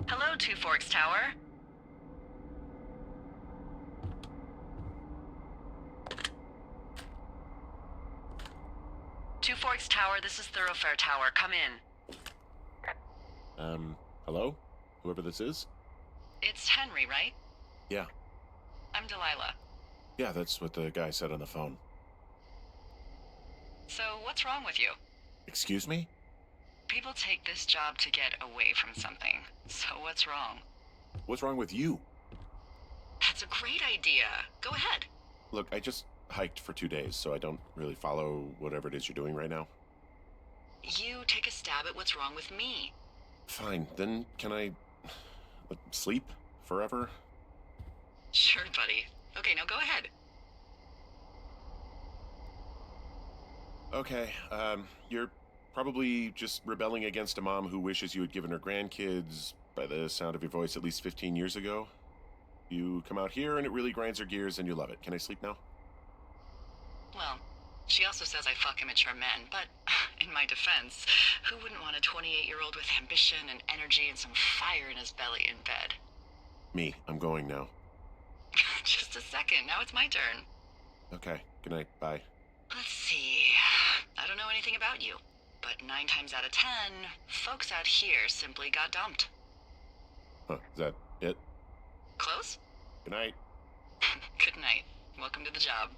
Hello, Two Forks Tower. Two Forks Tower, this is Thoroughfare Tower. Come in. Hello? Whoever this is? It's Henry, right? Yeah. I'm Delilah. Yeah, that's what the guy said on the phone. So, what's wrong with you? Excuse me? People take this job to get away from something. So what's wrong? What's wrong with you? That's a great idea. Go ahead. Look, I just hiked for 2 days, so I don't really follow whatever it is you're doing right now. You take a stab at what's wrong with me. Fine, then can I sleep forever? Sure, buddy. Okay, now go ahead. Okay, you're probably just rebelling against a mom who wishes you had given her grandkids, by the sound of your voice, at least 15 years ago. You come out here and it really grinds her gears and you love it. Can I sleep now? Well, she also says I fuck immature men, but in my defense, who wouldn't want a 28-year-old with ambition and energy and some fire in his belly in bed? Me, I'm going now. Just a second, now it's my turn. Okay, good night, bye. Let's see. I don't know anything about you, but 9 times out of 10, folks out here simply got dumped. Huh, is that it? Close? Good night. Good night. Welcome to the job.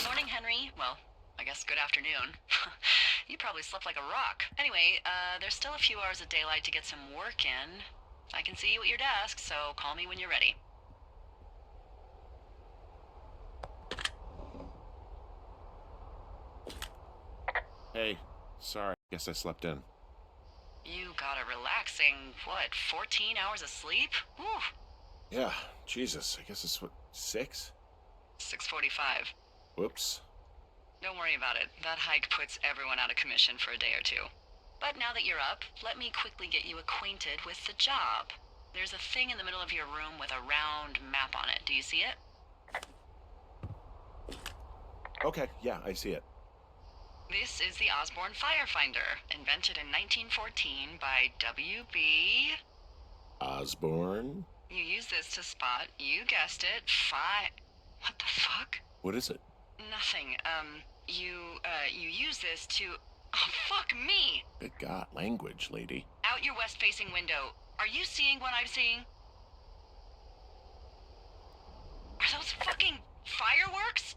Morning, Henry. Well, I guess good afternoon. You probably slept like a rock. Anyway, there's still a few hours of daylight to get some work in. I can see you at your desk, so call me when you're ready. Hey, sorry, guess I slept in. You got a relaxing, 14 hours of sleep? Whew. Yeah, Jesus, I guess it's 6? 6:45. Whoops. Don't worry about it. That hike puts everyone out of commission for a day or two. But now that you're up, let me quickly get you acquainted with the job. There's a thing in the middle of your room with a round map on it. Do you see it? Okay, yeah, I see it. This is the Osborne Firefinder, invented in 1914 by W.B. Osborne? You use this to spot, you guessed it, What the fuck? What is it? Nothing. You use this to... Oh, fuck me! Good God, language, lady. Out your west-facing window. Are you seeing what I'm seeing? Are those fucking fireworks?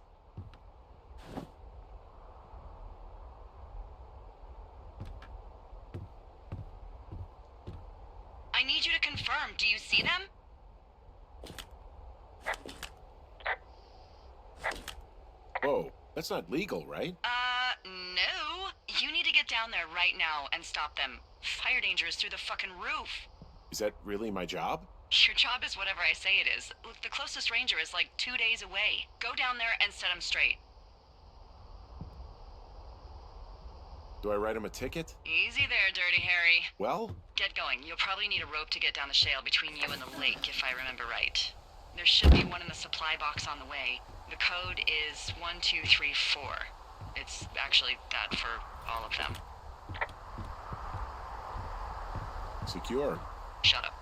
I need you to confirm. Do you see them? Whoa, that's not legal, right? No. You need to get down there right now and stop them. Fire danger is through the fucking roof. Is that really my job? Your job is whatever I say it is. Look, the closest ranger is like 2 days away. Go down there and set him straight. Do I write him a ticket? Easy there, Dirty Harry. Well? Get going. You'll probably need a rope to get down the shale between you and the lake, if I remember right. There should be one in the supply box on the way. The code is 1234. It's actually that for all of them. Secure. Shut up.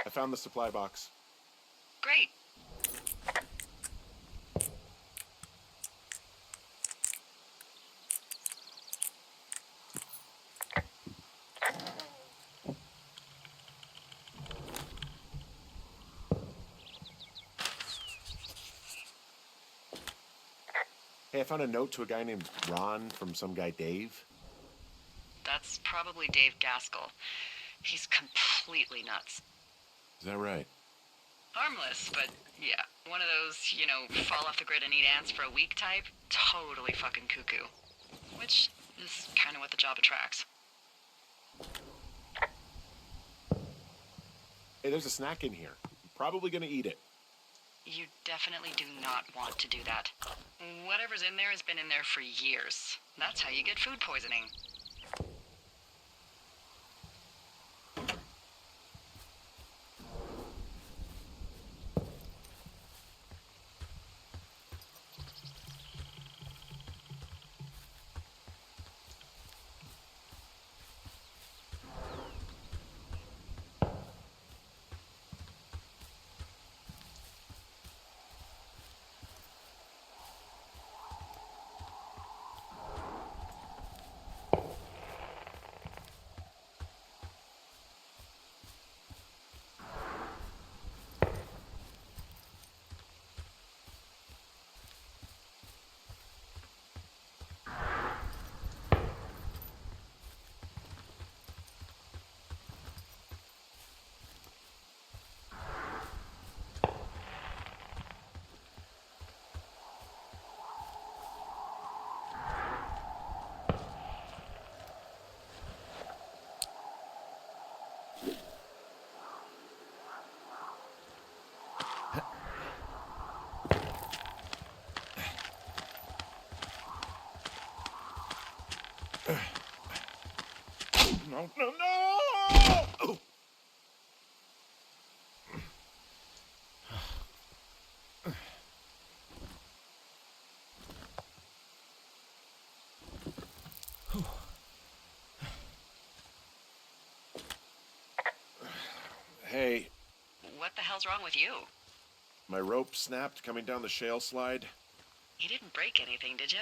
I found the supply box. Great. Hey, I found a note to a guy named Ron from some guy Dave. That's probably Dave Gaskell. He's completely nuts. Is that right? Harmless, but yeah, one of those, fall off the grid and eat ants for a week type. Totally fucking cuckoo. Which is kind of what the job attracts. Hey, there's a snack in here. I'm probably gonna eat it. You definitely do not want to do that. Whatever's in there has been in there for years. That's how you get food poisoning. No, no, no! Oh. Hey, What the hell's wrong with you? my rope snapped coming down the shale slide. You didn't break anything, did you?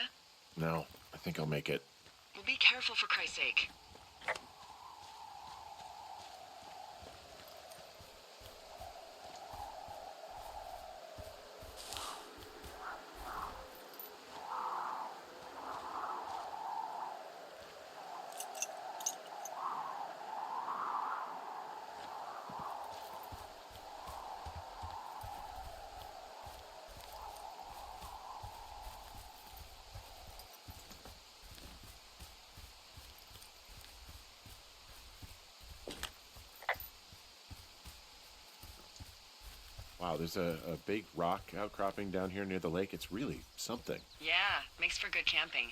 No, I think I'll make it. Well, be careful for Christ's sake. Wow, there's a big rock outcropping down here near the lake. It's really something. Yeah, makes for good camping.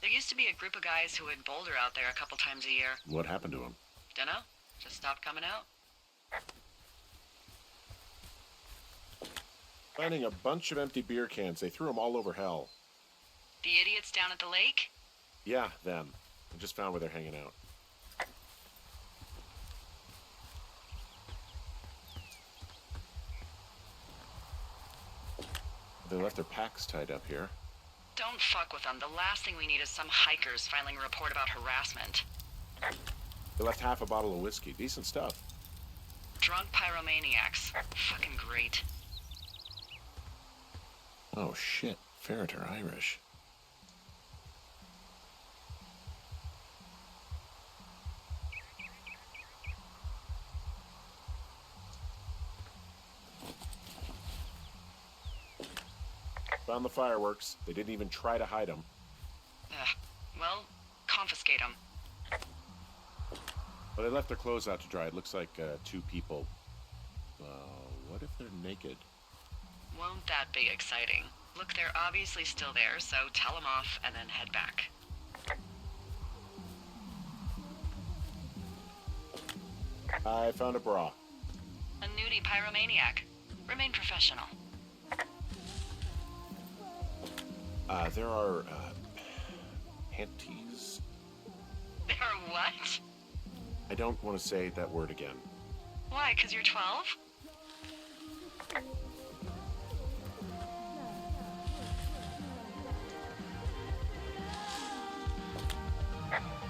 There used to be a group of guys who would boulder out there a couple times a year. What happened to him? Dunno, just stopped coming out. Finding a bunch of empty beer cans. They threw them all over hell. The idiots down at the lake? Yeah, them. I just found where they're hanging out. They left their packs tied up here. Don't fuck with them. The last thing we need is some hikers filing a report about harassment. They left half a bottle of whiskey. Decent stuff. Drunk pyromaniacs. Fucking great. Oh, shit. Ferret are Irish. Found the fireworks. They didn't even try to hide them. Well, confiscate them. But they left their clothes out to dry. It looks like 2 people. What if they're naked? Won't that be exciting? Look, they're obviously still there, so tell them off and then head back. I found a bra. A nudie pyromaniac. Remain professional. There are, panties? There are what? I don't want to say that word again. Why, 'cause you're 12?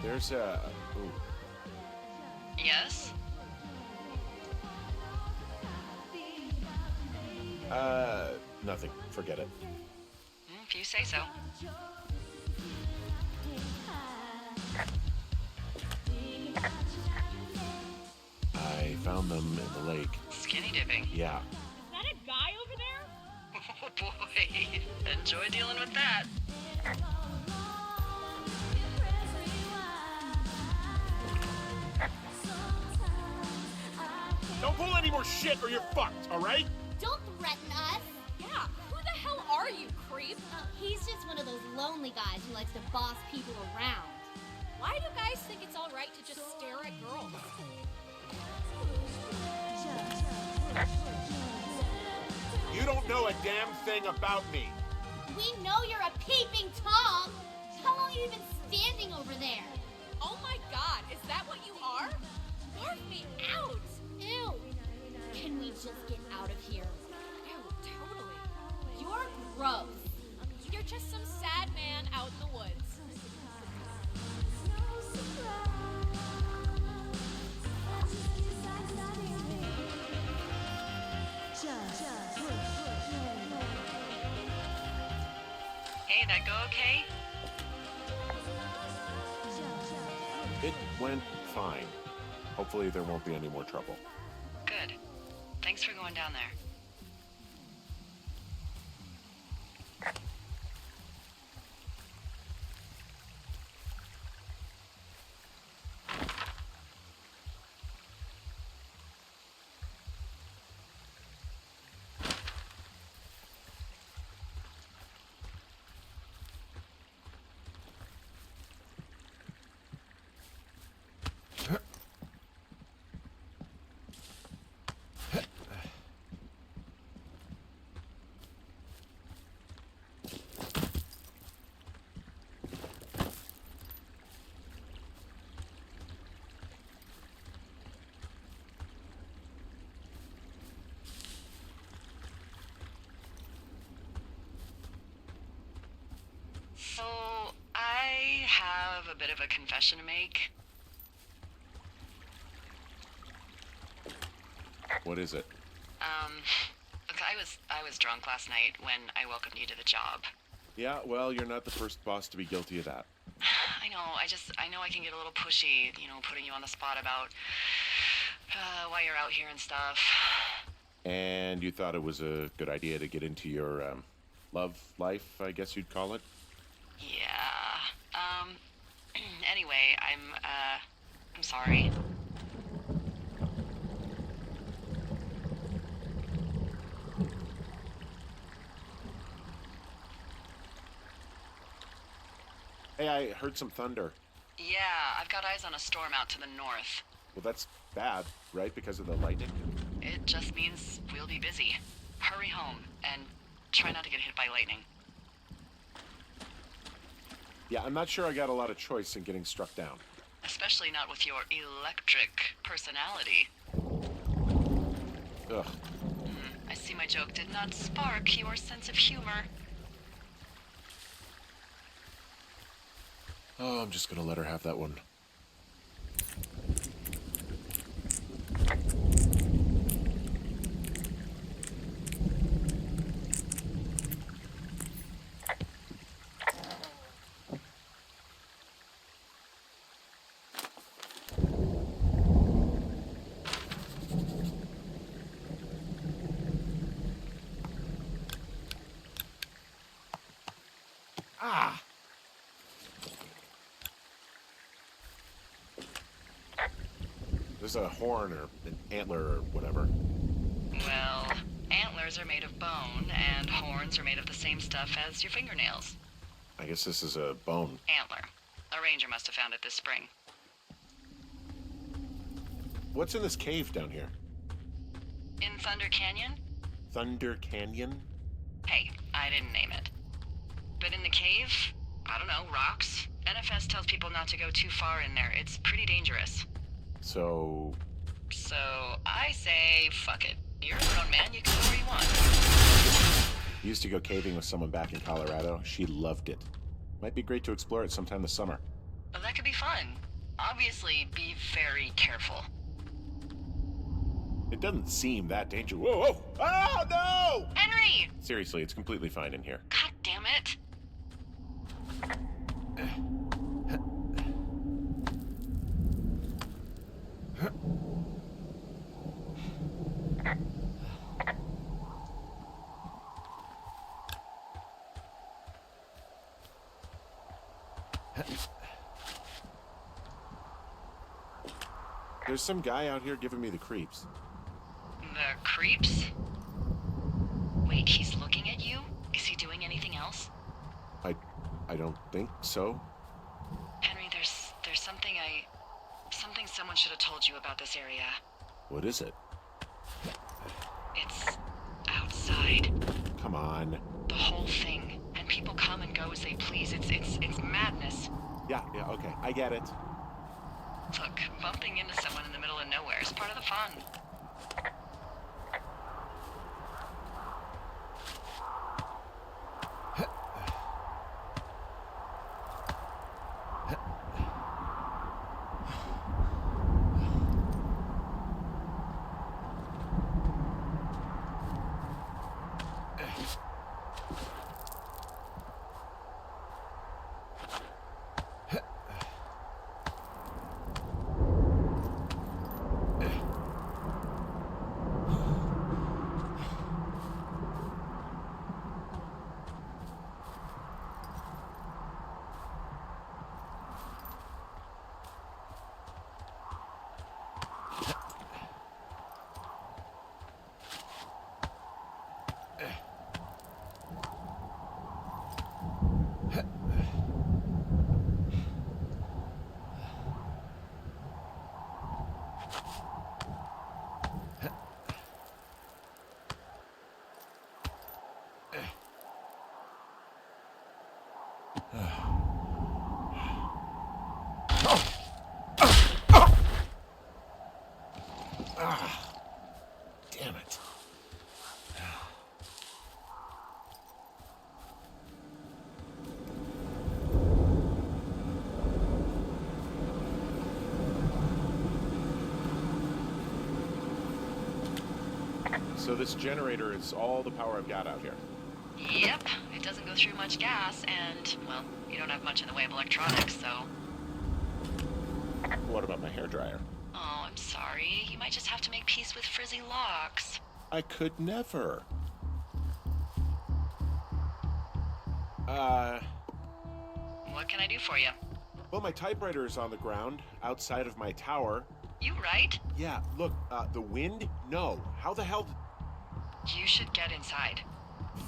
There's a... Ooh. Yes? Nothing. Forget it. if you say so. I found them in the lake. Skinny dipping. Yeah. Is that a guy over there? Oh boy, enjoy dealing with that. Don't pull any more shit or you're fucked, alright? Don't threaten us. Yeah, who the hell are you, creep? He's just one of those lonely guys who likes to boss people around. Why do guys think it's alright to just stare at girls? You don't know a damn thing about me. We know you're a peeping Tom. How long have you been standing over there? Oh my god, is that what you are? Barf me out! Ew. Can we just get out of here? Ew, totally. You're gross. You're just some sad man out in the woods. Hey, that go okay? It went fine. Hopefully there won't be any more trouble. Good. Thanks for going down there. So, I have a bit of a confession to make. What is it? Look, I was drunk last night when I welcomed you to the job. Yeah, well, you're not the first boss to be guilty of that. I know, I know I can get a little pushy, putting you on the spot about why you're out here and stuff. And you thought it was a good idea to get into your love life, I guess you'd call it? Yeah. Anyway, I'm sorry. Hey, I heard some thunder. Yeah, I've got eyes on a storm out to the north. Well, that's bad, right? Because of the lightning? It just means we'll be busy. Hurry home, and try not to get hit by lightning. Yeah, I'm not sure I got a lot of choice in getting struck down. Especially not with your electric personality. Ugh. I see my joke did not spark your sense of humor. Oh, I'm just gonna let her have that one. Ah! There's a horn or an antler or whatever. Well, antlers are made of bone, and horns are made of the same stuff as your fingernails. I guess this is a bone. Antler. A ranger must have found it this spring. What's in this cave down here? In Thunder Canyon? Thunder Canyon? Hey, I didn't name it. But in the cave, I don't know, rocks? NFS tells people not to go too far in there. It's pretty dangerous. So I say, fuck it. You're a grown man, you can go where you want. I used to go caving with someone back in Colorado. She loved it. Might be great to explore it sometime this summer. Well, that could be fun. Obviously, be very careful. It doesn't seem that dangerous. Whoa, whoa! Oh, no! Henry! Seriously, it's completely fine in here. God damn it. There's some guy out here giving me the creeps. The creeps? Wait, he's looking at you? Is he doing anything else? I don't think so. Henry, there's something someone should have told you about this area. What is it? It's outside. Come on. The whole thing. And people come and go as they please. It's madness. Yeah, okay. I get it. Look, bumping into someone in the middle of nowhere is part of the fun. Damn it. So this generator is all the power I've got out here. Yep, it doesn't go through much gas, and, well, you don't have much in the way of electronics, so... What about my hairdryer? Oh, I'm sorry. You might just have to make peace with frizzy locks. I could never. What can I do for you? Well, my typewriter is on the ground, outside of my tower. You right? Yeah, look, the wind? No. How the hell... You should get inside.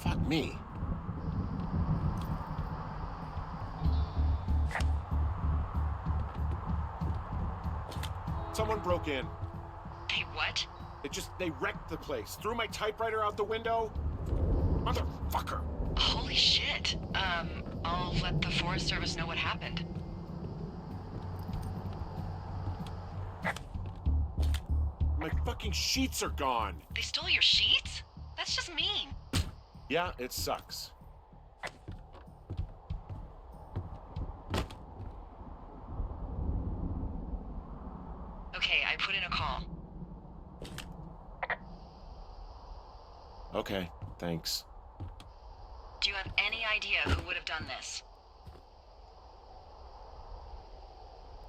Fuck me. Someone broke in. They what? They wrecked the place. Threw my typewriter out the window. Motherfucker. Holy shit. I'll let the Forest Service know what happened. My fucking sheets are gone. They stole your sheets? That's just mean. Yeah, it sucks. Okay, I put in a call. Okay, thanks. Do you have any idea who would have done this?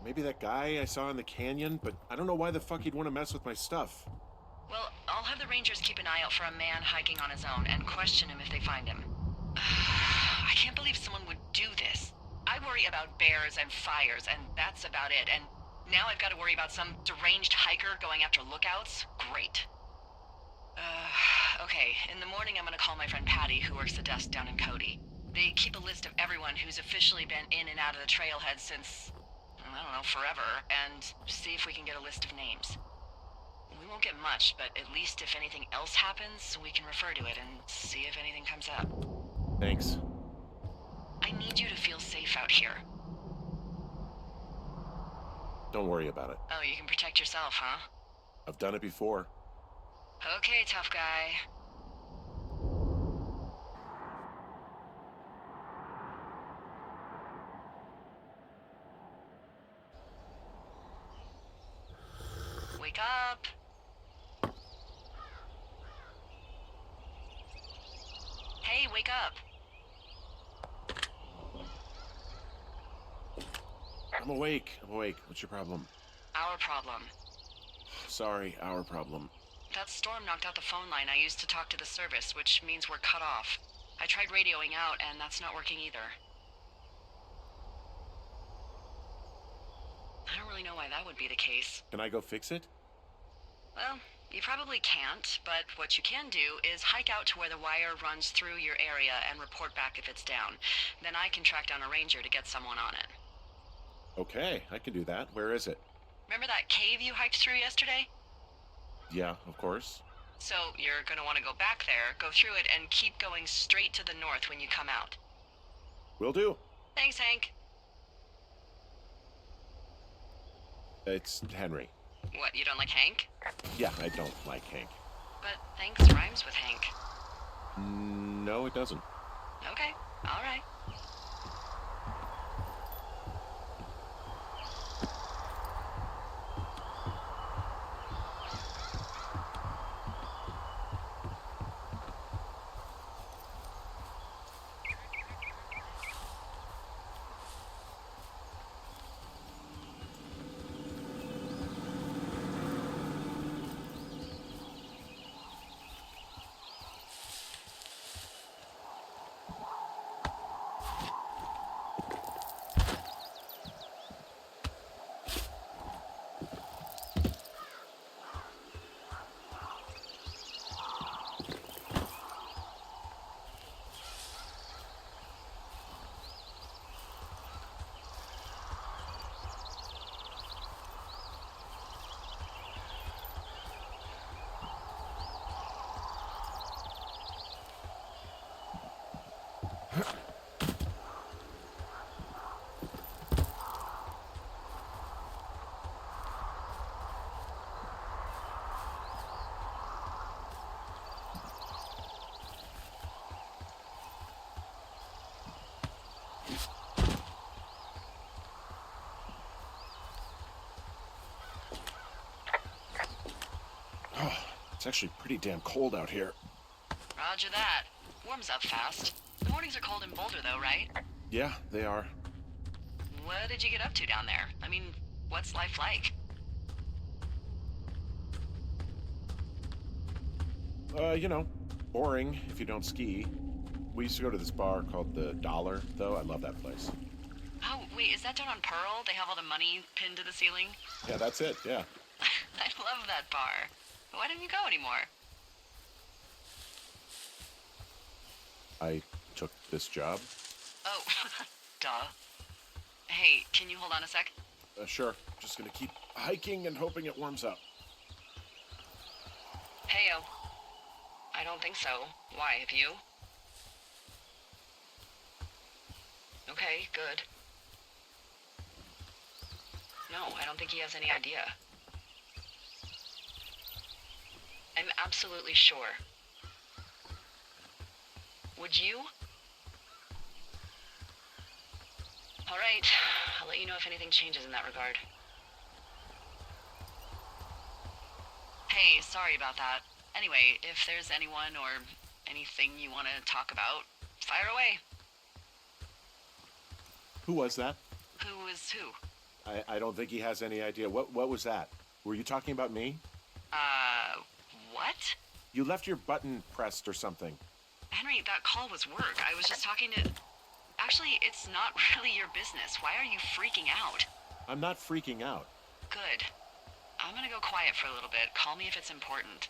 Maybe that guy I saw in the canyon, but I don't know why the fuck he'd want to mess with my stuff. Well, I'll have the Rangers keep an eye out for a man hiking on his own and question him if they find him. I can't believe someone would do this. I worry about bears and fires, and that's about it. And now I've got to worry about some deranged hiker going after lookouts? Great. Okay, in the morning I'm gonna call my friend Patty, who works the desk down in Cody. They keep a list of everyone who's officially been in and out of the trailhead since, I don't know, forever, and see if we can get a list of names. We won't get much, but at least if anything else happens, we can refer to it and see if anything comes up. Thanks. I need you to feel safe out here. Don't worry about it. Oh, you can protect yourself, huh? I've done it before. Okay, tough guy. Wake up! Hey, wake up! I'm awake. What's your problem? Our problem. Sorry, our problem. That storm knocked out the phone line I used to talk to the service, which means we're cut off. I tried radioing out, and that's not working either. I don't really know why that would be the case. Can I go fix it? Well, you probably can't, but what you can do is hike out to where the wire runs through your area and report back if it's down. Then I can track down a ranger to get someone on it. Okay, I can do that. Where is it? Remember that cave you hiked through yesterday? Yeah, of course. So you're gonna want to go back there, go through it, and keep going straight to the north when you come out. Will do. Thanks, Hank. It's Henry. What, you don't like Hank? Yeah, I don't like Hank. But thanks rhymes with Hank. No, it doesn't. Okay, all right. It's actually pretty damn cold out here. Roger that. Warms up fast. The mornings are cold in Boulder, though, right? Yeah, they are. What did you get up to down there? I mean, what's life like? Boring if you don't ski. We used to go to this bar called the Dollar, though. I love that place. Oh, wait, is that down on Pearl? They have all the money pinned to the ceiling? Yeah, that's it, yeah. I love that bar. Why don't you go anymore? I took this job. Oh, duh. Hey, can you hold on a sec? Sure. Just gonna keep hiking and hoping it warms up. Heyo. I don't think so. Why, have you? Okay, good. No, I don't think he has any idea. I'm absolutely sure. Would you? All right, I'll let you know if anything changes in that regard. Hey, sorry about that. Anyway, if there's anyone or anything you want to talk about, fire away. Who was that? Who is who? I don't think he has any idea. What was that? Were you talking about me? What? You left your button pressed or something. Henry, that call was work. I was just talking to... Actually, it's not really your business. Why are you freaking out? I'm not freaking out. Good. I'm gonna go quiet for a little bit. Call me if it's important.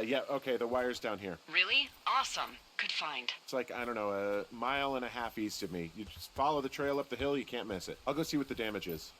Yeah, okay, the wire's down here. Really? Awesome. Good find. It's like, I don't know, a mile and a half east of me. You just follow the trail up the hill, you can't miss it. I'll go see what the damage is.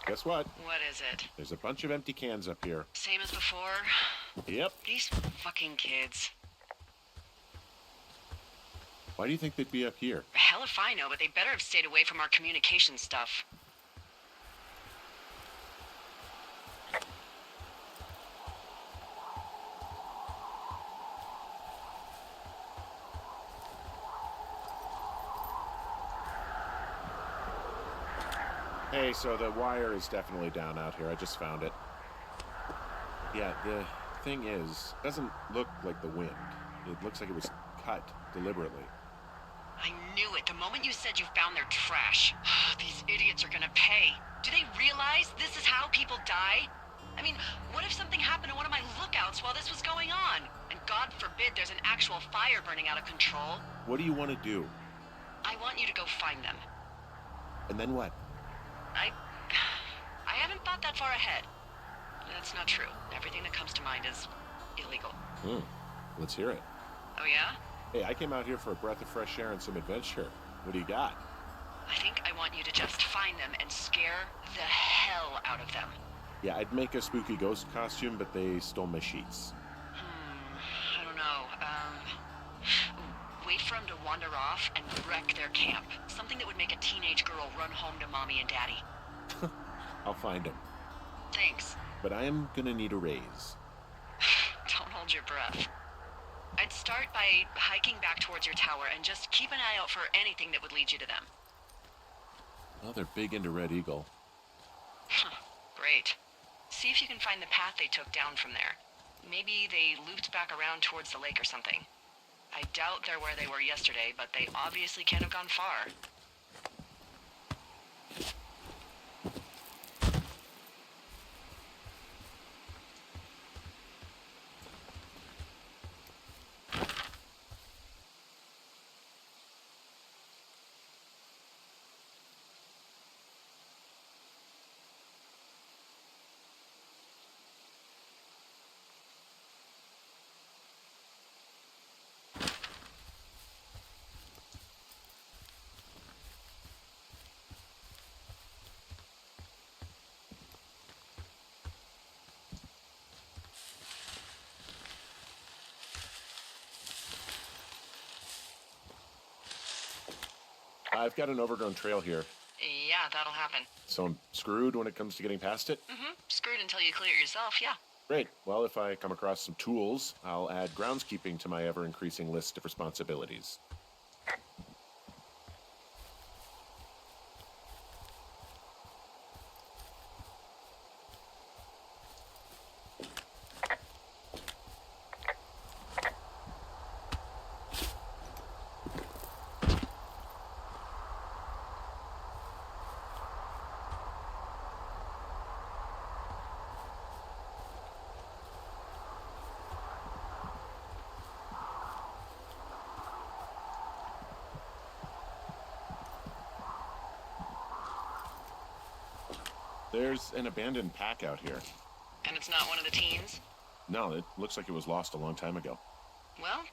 Guess what? What is it? There's a bunch of empty cans up here. Same as before? Yep. These fucking kids. Why do you think they'd be up here? Hell if I know, but they better have stayed away from our communication stuff. Hey, so the wire is definitely down out here. I just found it. Yeah, the thing is, it doesn't look like the wind. It looks like it was cut deliberately. I knew it the moment you said you found their trash. These idiots are gonna pay. Do they realize this is how people die? I mean, what if something happened to one of my lookouts while this was going on? And God forbid there's an actual fire burning out of control. What do you want to do? I want you to go find them. And then what? I haven't thought that far ahead. That's not true. Everything that comes to mind is illegal. Let's hear it. Oh yeah? Hey, I came out here for a breath of fresh air and some adventure. What do you got? I think I want you to just find them and scare the hell out of them. Yeah, I'd make a spooky ghost costume, but they stole my sheets. I don't know. Wait for them to wander off and wreck their camp. Something that would make a teenage girl run home to mommy and daddy. I'll find them. Thanks. But I am gonna need a raise. Don't hold your breath. I'd start by hiking back towards your tower and just keep an eye out for anything that would lead you to them. Well, they're big into Red Eagle. Great. See if you can find the path they took down from there. Maybe they looped back around towards the lake or something. I doubt they're where they were yesterday, but they obviously can't have gone far. I've got an overgrown trail here, Yeah, that'll happen. so I'm screwed when it comes to getting past it. Screwed until you clear it yourself, yeah. Great. Well, if I come across some tools, I'll add groundskeeping to my ever-increasing list of responsibilities. There's an abandoned pack out here. And it's not one of the teens? No, it looks like it was lost a long time ago. Well,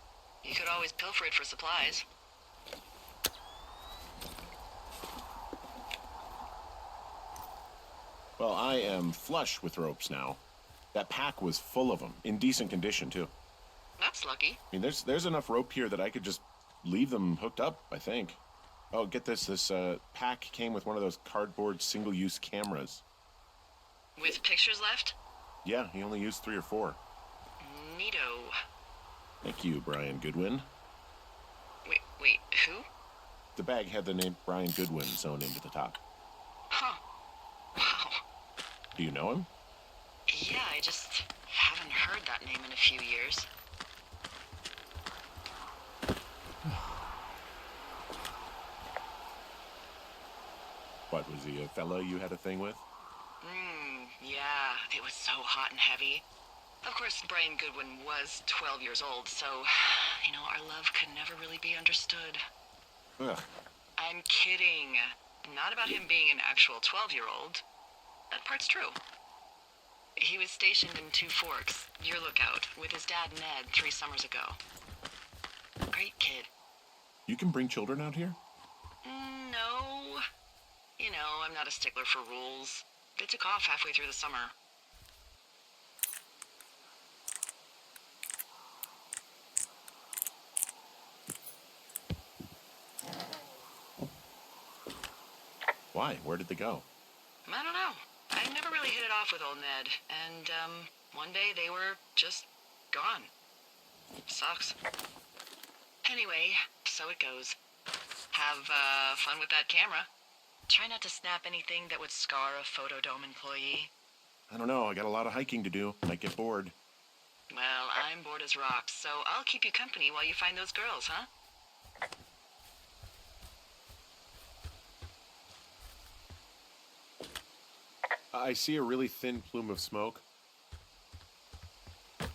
you could always pilfer it for supplies. Well, I am flush with ropes now. That pack was full of them, in decent condition, too. That's lucky. I mean, there's enough rope here that I could just leave them hooked up, I think. Oh, get this. This pack came with one of those cardboard single-use cameras. With pictures left? Yeah, he only used 3 or 4. Neato. Thank you, Brian Goodwin. Wait, who? The bag had the name Brian Goodwin sewn into the top. Huh. Wow. Do you know him? Yeah, I just haven't heard that name in a few years. What, was he a fella you had a thing with? Yeah, it was so hot and heavy. Of course, Brian Goodwin was 12 years old, so, our love could never really be understood. Ugh. I'm kidding. Not about him being an actual 12-year-old. That part's true. He was stationed in Two Forks, your lookout, with his dad Ned 3 summers ago. Great kid. You can bring children out here? No. I'm not a stickler for rules. They took off halfway through the summer. Why? Where did they go? I don't know. I never really hit it off with old Ned, and, one day they were just gone. Sucks. Anyway, so it goes. Have, fun with that camera. Try not to snap anything that would scar a Photodome employee. I don't know. I got a lot of hiking to do. Might get bored. Well, I'm bored as rocks, so I'll keep you company while you find those girls, huh? I see a really thin plume of smoke.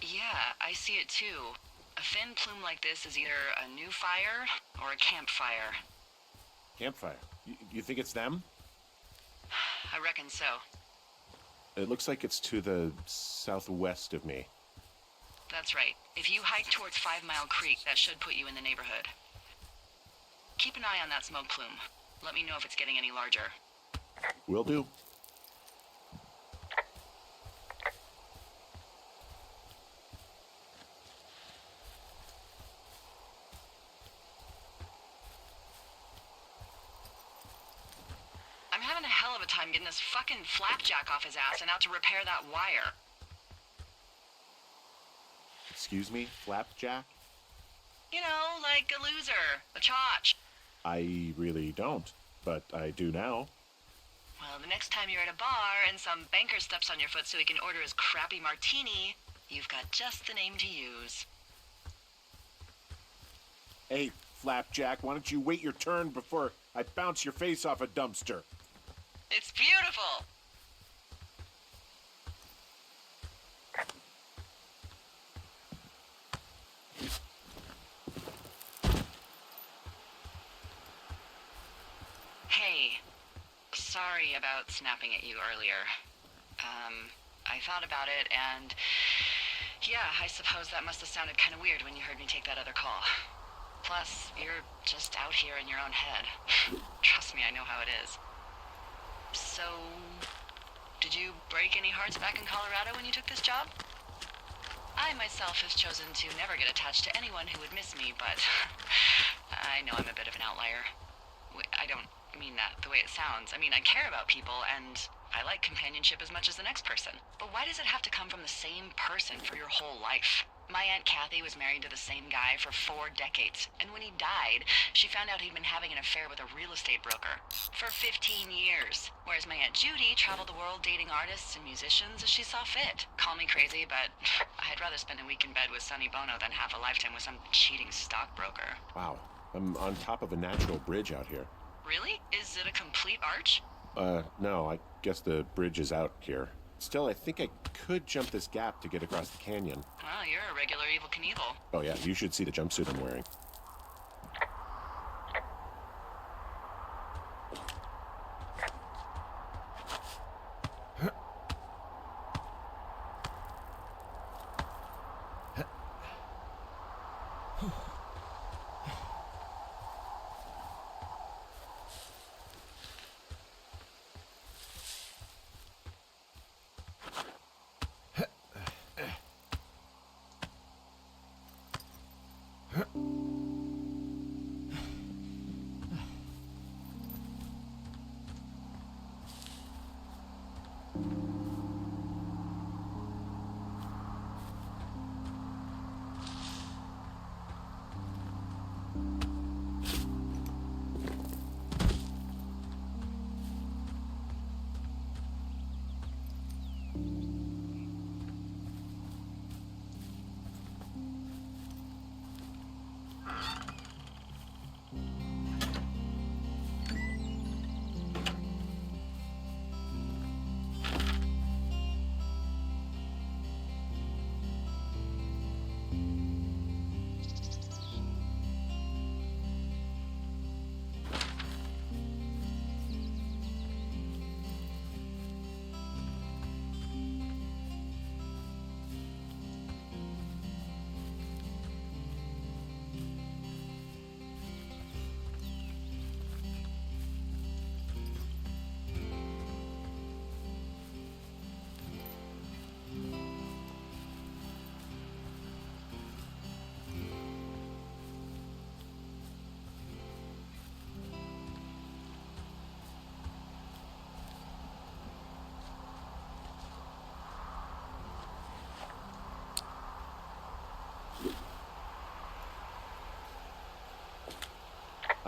Yeah, I see it too. A thin plume like this is either a new fire or a campfire. Campfire. You think it's them? I reckon so. It looks like it's to the southwest of me. That's right. If you hike towards 5 Mile Creek, that should put you in the neighborhood. Keep an eye on that smoke plume. Let me know if it's getting any larger. Will do. I'm having a hell of a time getting this fucking Flapjack off his ass and out to repair that wire. Excuse me, Flapjack? Like a loser, a chotch. I really don't, but I do now. Well, the next time you're at a bar and some banker steps on your foot so he can order his crappy martini, you've got just the name to use. Hey, Flapjack, why don't you wait your turn before I bounce your face off a dumpster? It's beautiful. Hey, sorry about snapping at you earlier. I thought about it, and yeah, I suppose that must have sounded kind of weird when you heard me take that other call. Plus, you're just out here in your own head. Trust me, I know how it is. So, did you break any hearts back in Colorado when you took this job? I myself have chosen to never get attached to anyone who would miss me, but I know I'm a bit of an outlier. I don't mean that the way it sounds. I mean, I care about people, and I like companionship as much as the next person. But why does it have to come from the same person for your whole life? My Aunt Kathy was married to the same guy for 4 decades, and when he died, she found out he'd been having an affair with a real estate broker for 15 years. Whereas my Aunt Judy traveled the world dating artists and musicians as she saw fit. Call me crazy, but I'd rather spend a week in bed with Sonny Bono than half a lifetime with some cheating stockbroker. Wow, I'm on top of a natural bridge out here. Really? Is it a complete arch? No, I guess the bridge is out here. Still, I think I could jump this gap to get across the canyon. Well, you're a regular Evel Knievel. Oh yeah, you should see the jumpsuit I'm wearing.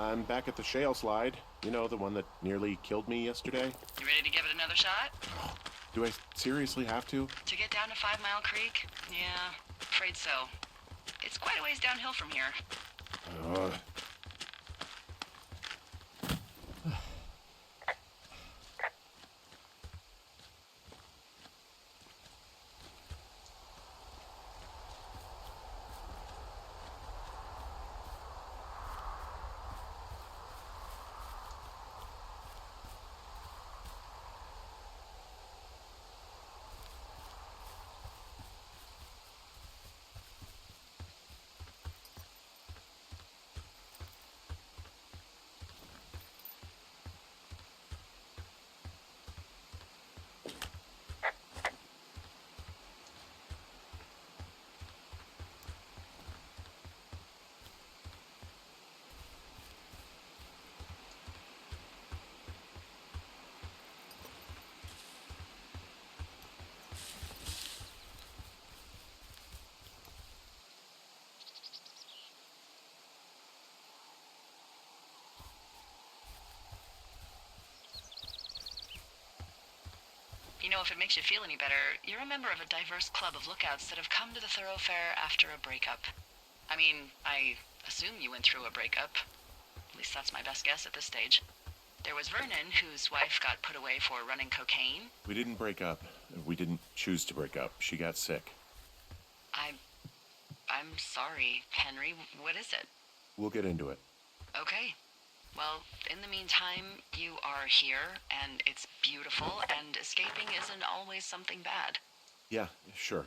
I'm back at the shale slide. You know, the one that nearly killed me yesterday. You ready to give it another shot? Do I seriously have to? To get down to 5 Mile Creek? Yeah, afraid so. It's quite a ways downhill from here. Ugh. You know, if it makes you feel any better, you're a member of a diverse club of lookouts that have come to the thoroughfare after a breakup. I mean, I assume you went through a breakup. At least that's my best guess at this stage. There was Vernon, whose wife got put away for running cocaine. We didn't break up. We didn't choose to break up. She got sick. I'm sorry, Henry. What is it? We'll get into it. Okay. Well, in the meantime, you are here, and it's beautiful, and escaping isn't always something bad. Yeah, sure.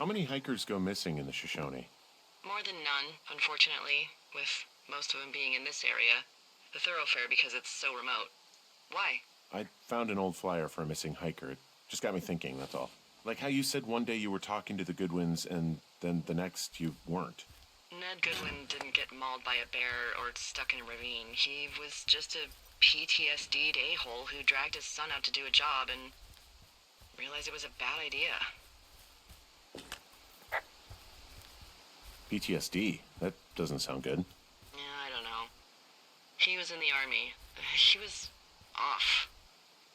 How many hikers go missing in the Shoshone? More than none, unfortunately, with most of them being in this area. The thoroughfare because it's so remote. Why? I found an old flyer for a missing hiker. It just got me thinking, that's all. Like how you said one day you were talking to the Goodwins and then the next you weren't. Ned Goodwin didn't get mauled by a bear or stuck in a ravine. He was just a PTSD'd a-hole who dragged his son out to do a job and realized it was a bad idea. PTSD? That doesn't sound good. Yeah, I don't know. He was in the army. He was off.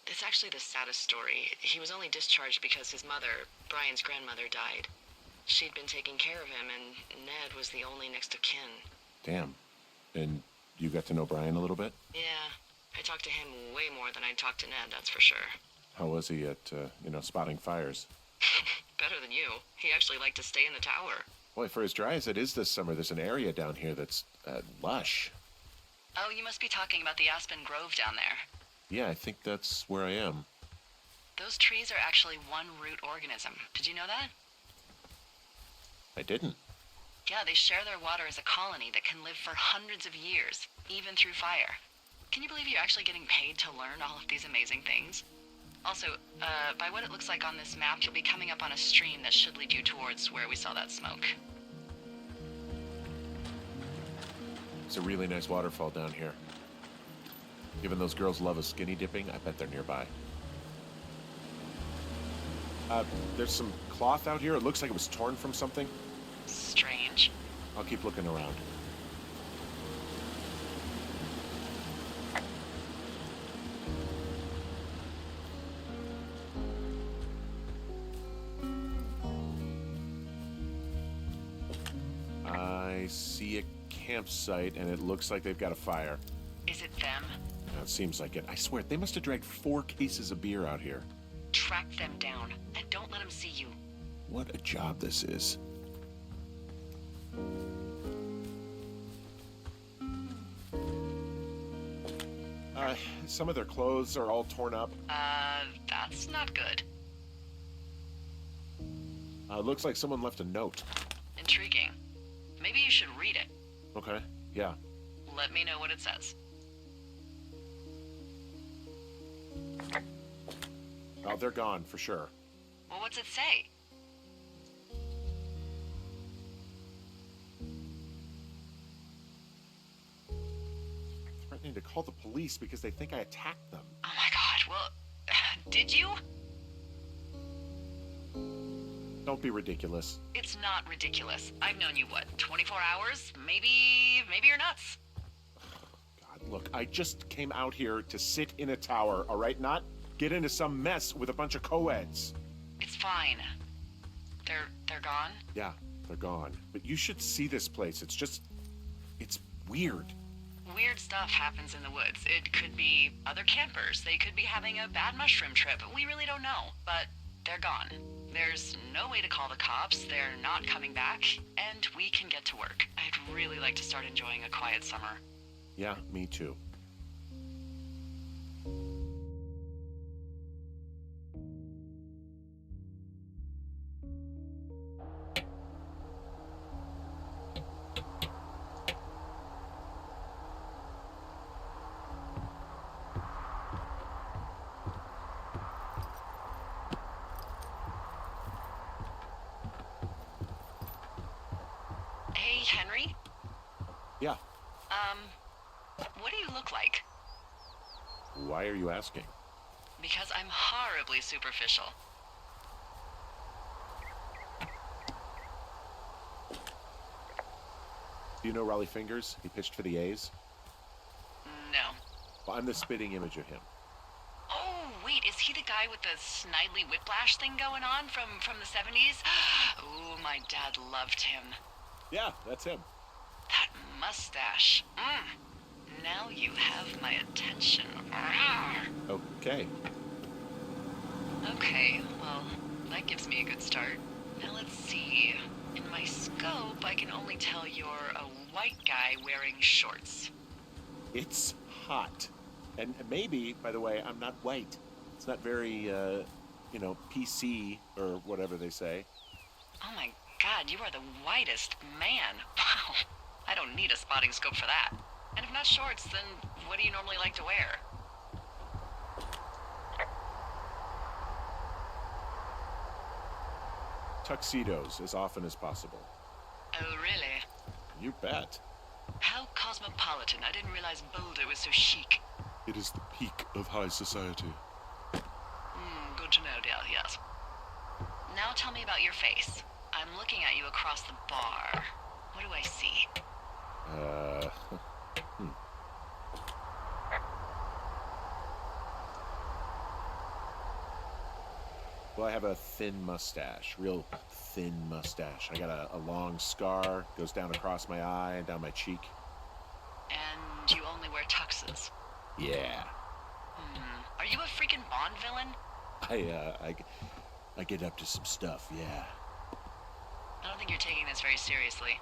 It's actually the saddest story. He was only discharged because his mother, Brian's grandmother, died. She'd been taking care of him, and Ned was the only next of kin. Damn. And you got to know Brian a little bit? Yeah, I talked to him way more than I'd talked to Ned, that's for sure. How was he at, spotting fires? Better than you. He actually liked to stay in the tower. Boy, for as dry as it is this summer, there's an area down here that's, lush. Oh, you must be talking about the Aspen Grove down there. Yeah, I think that's where I am. Those trees are actually one root organism. Did you know that? I didn't. Yeah, they share their water as a colony that can live for hundreds of years, even through fire. Can you believe you're actually getting paid to learn all of these amazing things? Also, by what it looks like on this map, you'll be coming up on a stream that should lead you towards where we saw that smoke. It's a really nice waterfall down here. Given those girls love a skinny dipping, I bet they're nearby. There's some cloth out here. It looks like it was torn from something. Strange. I'll keep looking around. I see a campsite, and it looks like they've got a fire. Is it them? It seems like it. I swear, they must have dragged 4 cases of beer out here. Track them down, and don't let them see you. What a job this is. Some of their clothes are all torn up. That's not good. Looks like someone left a note. Intriguing. Maybe you should read it. Okay, yeah. Let me know what it says. Oh, they're gone, for sure. Well, what's it say? Threatening to call the police because they think I attacked them. Oh my god, well, did you? Don't be ridiculous. It's not ridiculous. I've known you, what, 24 hours? Maybe you're nuts. God, look, I just came out here to sit in a tower, all right? Not get into some mess with a bunch of co-eds. It's fine. They're gone? Yeah, they're gone. But you should see this place. It's weird. Weird stuff happens in the woods. It could be other campers. They could be having a bad mushroom trip. We really don't know. But they're gone. There's no way to call the cops. They're not coming back. And we can get to work. I'd really like to start enjoying a quiet summer. Yeah, me too. Hey, Henry? Yeah. What do you look like? Why are you asking? Because I'm horribly superficial. Do you know Raleigh Fingers? He pitched for the A's. No. Well, I'm the spitting image of him. Oh, wait, is he the guy with the snidely whiplash thing going on from the 70s? Oh, my dad loved him. Yeah, that's him. That mustache. Now you have my attention. Okay. Okay, well, that gives me a good start. Now let's see. In my scope, I can only tell you're a white guy wearing shorts. It's hot. And maybe, by the way, I'm not white. It's not very, PC or whatever they say. Oh my god, you are the whitest man. Wow. I don't need a spotting scope for that. And if not shorts, then what do you normally like to wear? Tuxedos as often as possible. Oh, really? You bet. How cosmopolitan. I didn't realize Boulder was so chic. It is the peak of high society. Good to know, dear, yes. Now tell me about your face. I'm looking at you across the bar. What do I see? Well, I have a thin mustache, real thin mustache. I got a long scar, goes down across my eye and down my cheek. And you only wear tuxes. Yeah. Are you a freaking Bond villain? I get up to some stuff, yeah. I don't think you're taking this very seriously.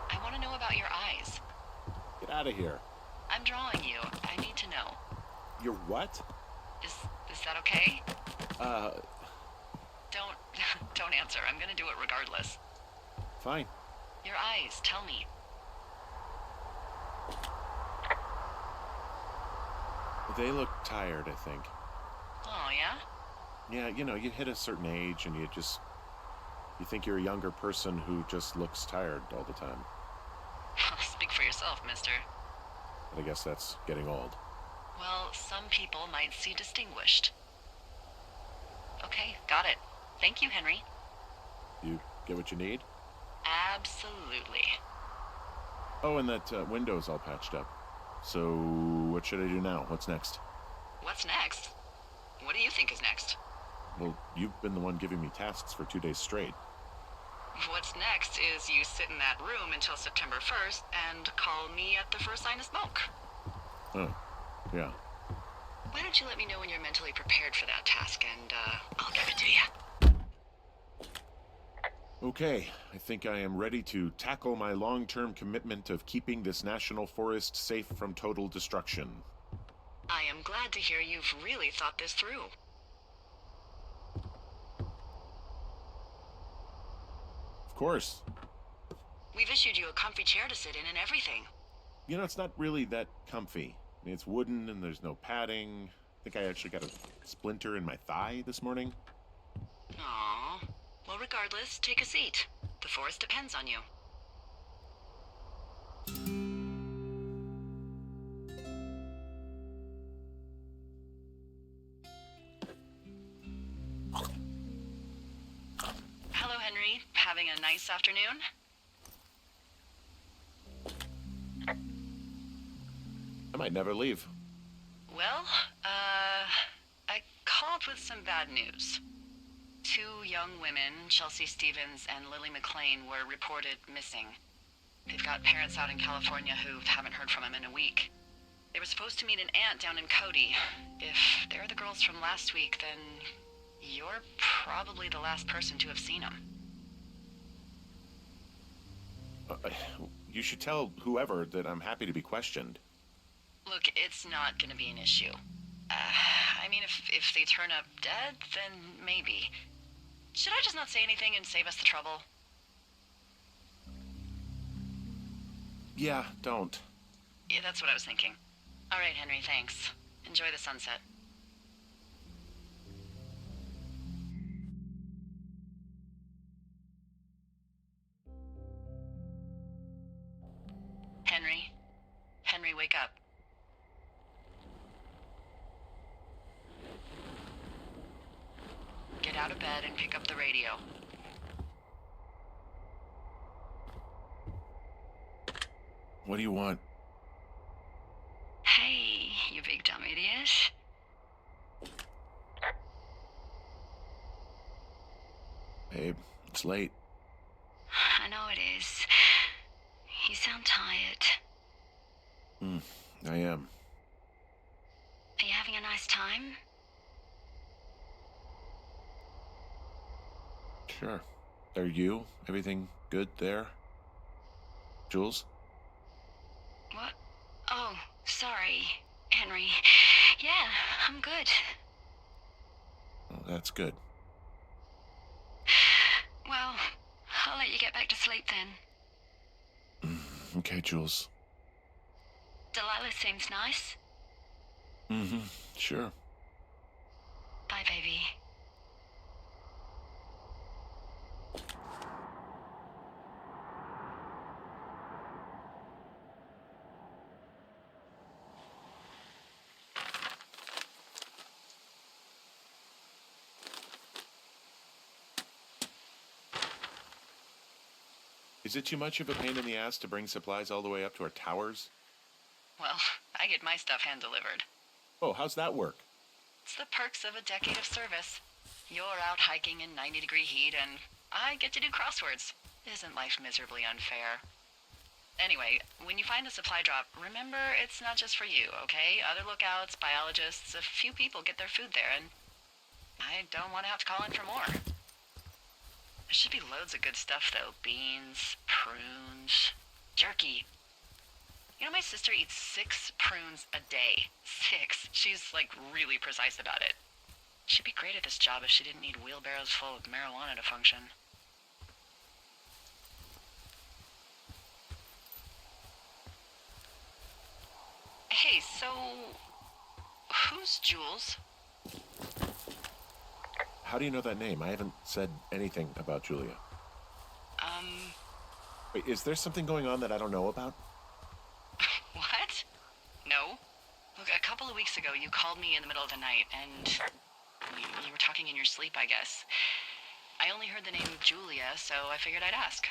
I want to know about your eyes. Get out of here. I'm drawing you. I need to know. You're what? Is that okay? Don't answer. I'm gonna do it regardless. Fine. Your eyes, tell me. They look tired, I think. Oh, yeah? Yeah, you hit a certain age and you think you're a younger person who just looks tired all the time. Speak for yourself, mister. But I guess that's getting old. Well, some people might see distinguished. Okay, got it. Thank you, Henry. You get what you need? Absolutely. Oh, and that window's all patched up. So, what should I do now? What's next? What's next? What do you think is next? Well, you've been the one giving me tasks for 2 days straight. What's next is you sit in that room until September 1st and call me at the first sign of smoke. Oh, yeah. Why don't you let me know when you're mentally prepared for that task, and I'll give it to you. Okay, I think I am ready to tackle my long-term commitment of keeping this national forest safe from total destruction. I am glad to hear you've really thought this through. Of course. We've issued you a comfy chair to sit in and everything. It's not really that comfy. I mean, it's wooden and there's no padding. I think I actually got a splinter in my thigh this morning. Aww. Well, regardless, take a seat. The forest depends on you. Hello, Henry. Having a nice afternoon? I might never leave. Well, I called with some bad news. 2 young women, Chelsea Stevens and Lily McLean, were reported missing. They've got parents out in California who haven't heard from them in a week. They were supposed to meet an aunt down in Cody. If they're the girls from last week, then you're probably the last person to have seen them. You should tell whoever that I'm happy to be questioned. Look, it's not gonna be an issue. I mean, if they turn up dead, then maybe. Should I just not say anything and save us the trouble? Yeah, don't. Yeah, that's what I was thinking. All right, Henry, thanks. Enjoy the sunset. Henry? Henry, wake up. Get out of bed and pick up the radio. What do you want? Hey, you big dumb idiot. Babe, it's late. I know it is. You sound tired. I am. Are you having a nice time? Sure. Are you? Everything good there? Jules? What? Oh, sorry, Henry. Yeah, I'm good. Oh, that's good. Well, I'll let you get back to sleep then. Okay, Jules. Delilah seems nice. Sure. Bye, baby. Is it too much of a pain in the ass to bring supplies all the way up to our towers? Well, I get my stuff hand-delivered. Oh, how's that work? It's the perks of a decade of service. You're out hiking in 90-degree heat, and I get to do crosswords. Isn't life miserably unfair? Anyway, when you find the supply drop, remember it's not just for you, okay? Other lookouts, biologists, a few people get their food there, and I don't want to have to call in for more. There should be loads of good stuff, though. Beans, prunes, jerky. You know, my sister eats 6 prunes a day. 6. She's, like, really precise about it. She'd be great at this job if she didn't need wheelbarrows full of marijuana to function. Hey, so... who's Jules? How do you know that name? I haven't said anything about Julia. Wait, is there something going on that I don't know about? What? No. Look, a couple of weeks ago, you called me in the middle of the night, and you were talking in your sleep, I guess. I only heard the name Julia, so I figured I'd ask.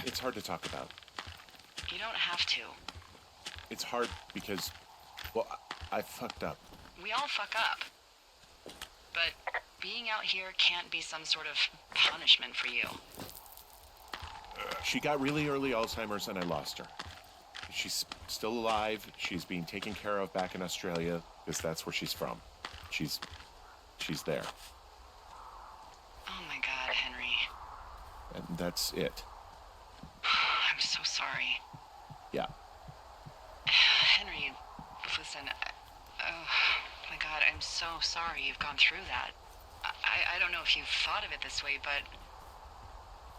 It's hard to talk about. You don't have to. It's hard because, well, I fucked up. We all fuck up. But being out here can't be some sort of punishment for you. She got really early Alzheimer's and I lost her. She's still alive. She's being taken care of back in Australia because that's where she's from. She's there. Oh my God, Henry. And that's it. I'm so sorry. Yeah. Henry, listen, oh my God, I'm so sorry you've gone through that. I don't know if you've thought of it this way, but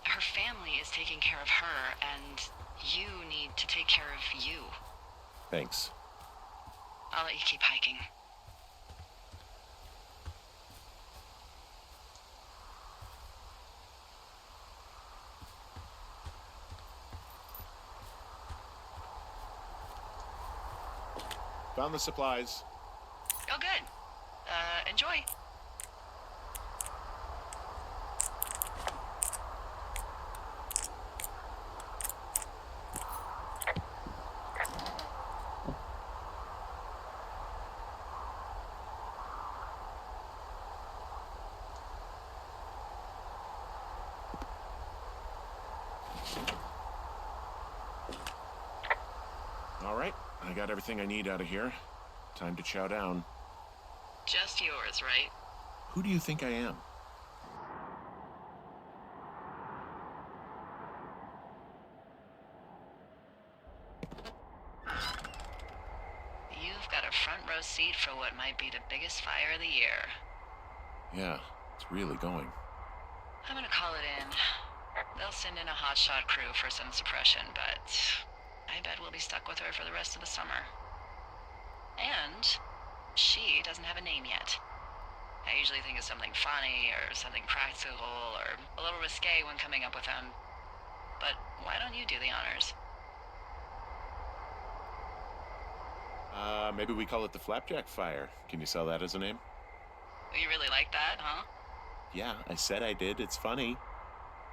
her family is taking care of her, and you need to take care of you. Thanks. I'll let you keep hiking. Found the supplies. Oh, good. Enjoy. All right, I got everything I need out of here. Time to chow down. Just yours, right? Who do you think I am? You've got a front row seat for what might be the biggest fire of the year. Yeah, it's really going. I'm gonna call it in. They'll send in a hotshot crew for some suppression, but I bet we'll be stuck with her for the rest of the summer. And she doesn't have a name yet. I usually think of something funny or something practical or a little risque when coming up with them. But why don't you do the honors? Maybe we call it the Flapjack Fire. Can you sell that as a name? You really like that, huh? Yeah, I said I did. It's funny.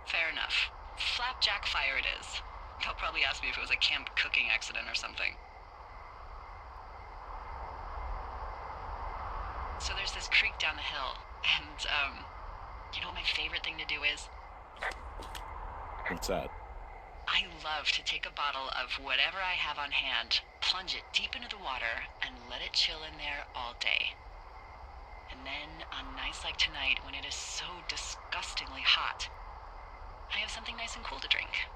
Fair enough. Flapjack Fire it is. They'll probably ask me if it was a camp cooking accident or something. So there's this creek down the hill, and, you know what my favorite thing to do is? What's that? I love to take a bottle of whatever I have on hand, plunge it deep into the water, and let it chill in there all day. And then, on nights like tonight, when it is so disgustingly hot, I have something nice and cool to drink.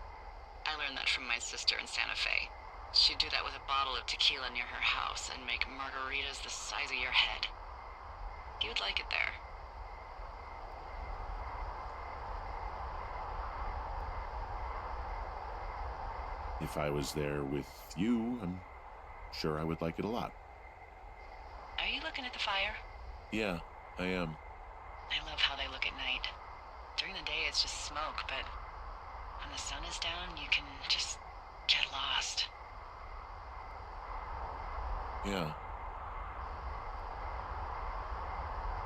I learned that from my sister in Santa Fe. She'd do that with a bottle of tequila near her house and make margaritas the size of your head. You'd like it there. If I was there with you, I'm sure I would like it a lot. Are you looking at the fire? Yeah, I am. I love how they look at night. During the day, it's just smoke, but when the sun is down, you can just get lost. Yeah.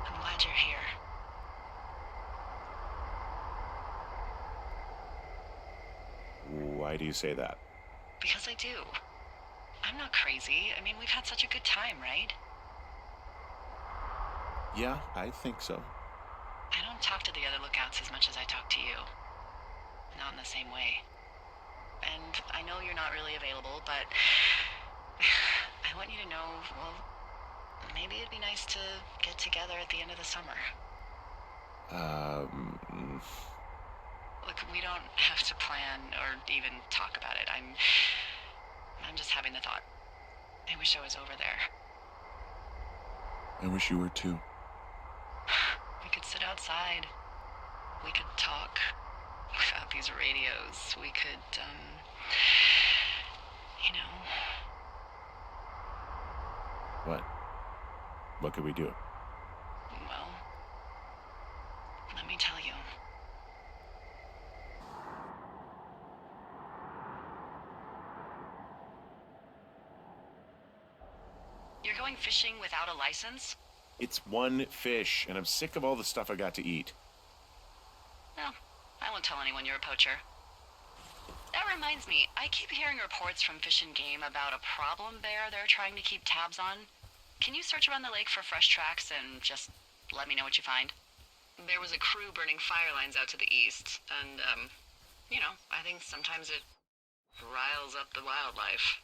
I'm glad you're here. Why do you say that? Because I do. I'm not crazy. I mean, we've had such a good time, right? Yeah, I think so. I don't talk to the other lookouts as much as I talk to you. Not in the same way. And I know you're not really available, but I want you to know, well, maybe it'd be nice to get together at the end of the summer. Look, we don't have to plan or even talk about it. I'm just having the thought. I wish I was over there. I wish you were too. We could sit outside. We could talk without these radios. We could, you know. What? What could we do? Well, let me tell you. You're going fishing without a license? It's one fish, and I'm sick of all the stuff I got to eat. Well, I won't tell anyone you're a poacher. That reminds me, I keep hearing reports from Fish and Game about a problem bear they're trying to keep tabs on. Can you search around the lake for fresh tracks and just let me know what you find? There was a crew burning fire lines out to the east, and, you know, I think sometimes it riles up the wildlife.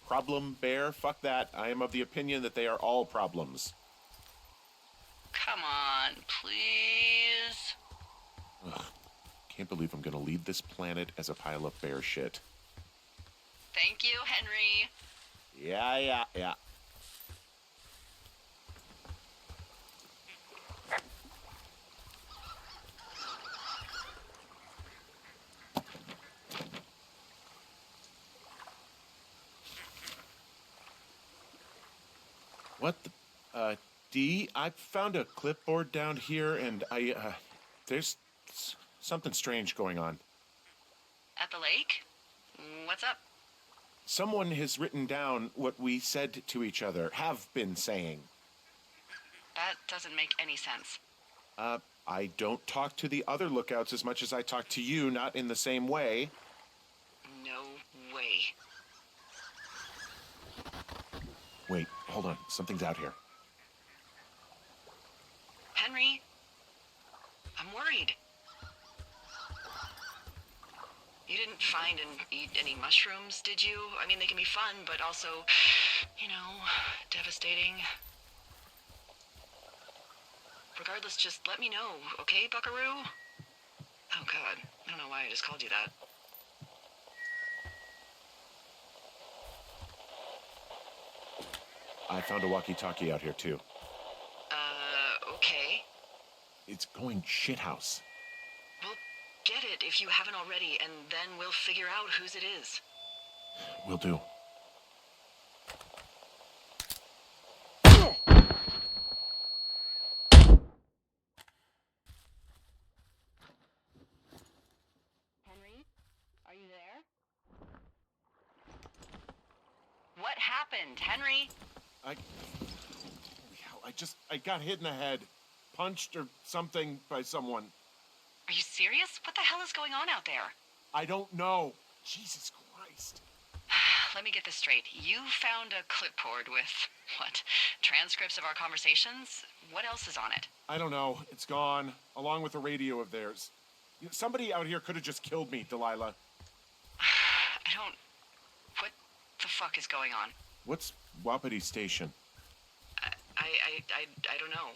Problem bear? Fuck that. I am of the opinion that they are all problems. Come on, please. Ugh. Can't believe I'm gonna leave this planet as a pile of bear shit. Thank you, Henry. Yeah. What the, Dee, I found a clipboard down here and there's something strange going on. At the lake? What's up? Someone has written down what we said to each other, have been saying. That doesn't make any sense. I don't talk to the other lookouts as much as I talk to you, not in the same way. No way. Wait, hold on. Something's out here. Henry, I'm worried. You didn't find and eat any mushrooms, did you? I mean, they can be fun, but also, you know, devastating. Regardless, just let me know, okay, buckaroo? Oh, God. I don't know why I just called you that. I found a walkie-talkie out here, too. Okay. It's going shithouse. Well, get it if you haven't already, and then we'll figure out whose it is. Will do. Henry, are you there? What happened, Henry? Holy hell, I got hit in the head. Punched or something by someone. Are you serious? What the hell is going on out there? I don't know. Jesus Christ. Let me get this straight. You found a clipboard with, what, transcripts of our conversations? What else is on it? I don't know. It's gone, along with a radio of theirs. You know, somebody out here could have just killed me, Delilah. What the fuck is going on? What's Wapiti Station? I don't know.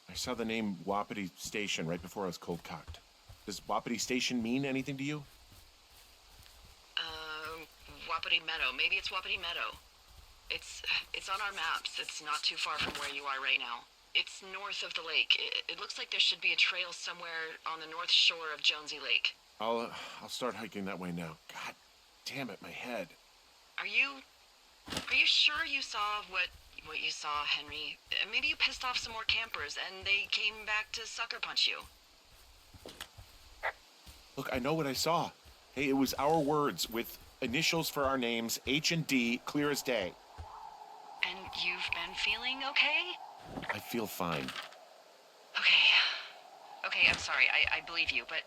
I saw the name Wapiti Station right before I was cold-cocked. Does Wapiti Station mean anything to you? Wapiti Meadow. Maybe it's Wapiti Meadow. It's on our maps. It's not too far from where you are right now. It's north of the lake. It looks like there should be a trail somewhere on the north shore of Jonesy Lake. I'll start hiking that way now. God damn it, my head. Are you sure you saw what you saw, Henry? Maybe you pissed off some more campers and they came back to sucker punch you. Look, I know what I saw. Hey, it was our words with initials for our names, H and D, clear as day. And you've been feeling okay? I feel fine. Okay. okay, I'm sorry. I believe you, but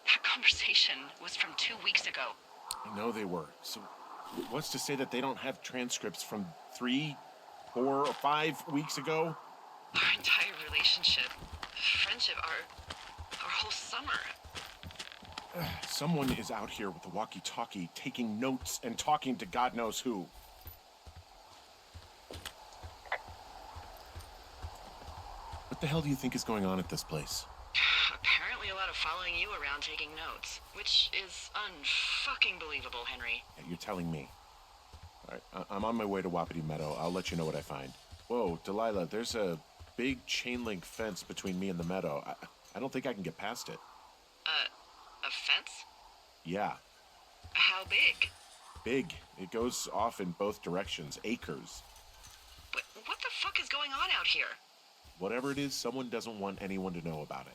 that conversation was from 2 weeks ago. I know they were. So what's to say that they don't have transcripts from 3, 4, or 5 weeks ago? Our entire relationship, friendship, our whole summer. Someone is out here with a walkie-talkie taking notes and talking to God knows who. What the hell do you think is going on at this place? Apparently a lot of following you around taking notes, which is unfucking believable, Henry. Yeah, you're telling me. All right, I'm on my way to Wapiti Meadow. I'll let you know what I find. Whoa, Delilah, there's a big chain link fence between me and the meadow. I don't think I can get past it. A fence? Yeah, How big? big. It goes off in both directions, acres. What the fuck is going on out here? Whatever it is, someone doesn't want anyone to know about it.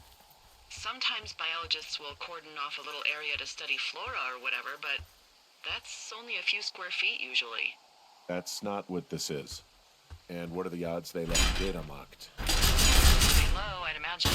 Sometimes biologists will cordon off a little area to study flora or whatever, but that's only a few square feet usually. That's not what this is. And what are the odds they left the gate unlocked? Pretty low, I'd imagine.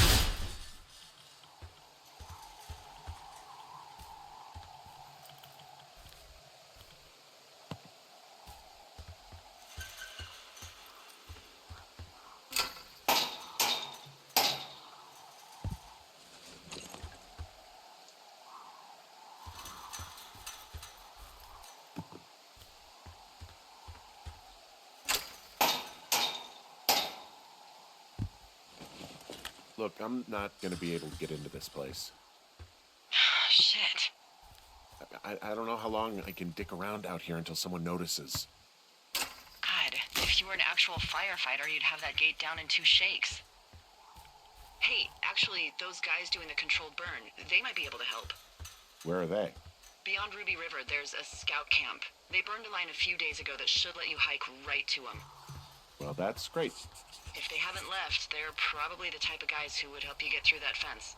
Look, I'm not going to be able to get into this place. Shit. I don't know how long I can dick around out here until someone notices. God, if you were an actual firefighter, you'd have that gate down in 2 shakes. Hey, actually, those guys doing the controlled burn, they might be able to help. Where are they? Beyond Ruby River, there's a scout camp. They burned a line a few days ago that should let you hike right to them. Well, that's great. If they haven't left, they're probably the type of guys who would help you get through that fence.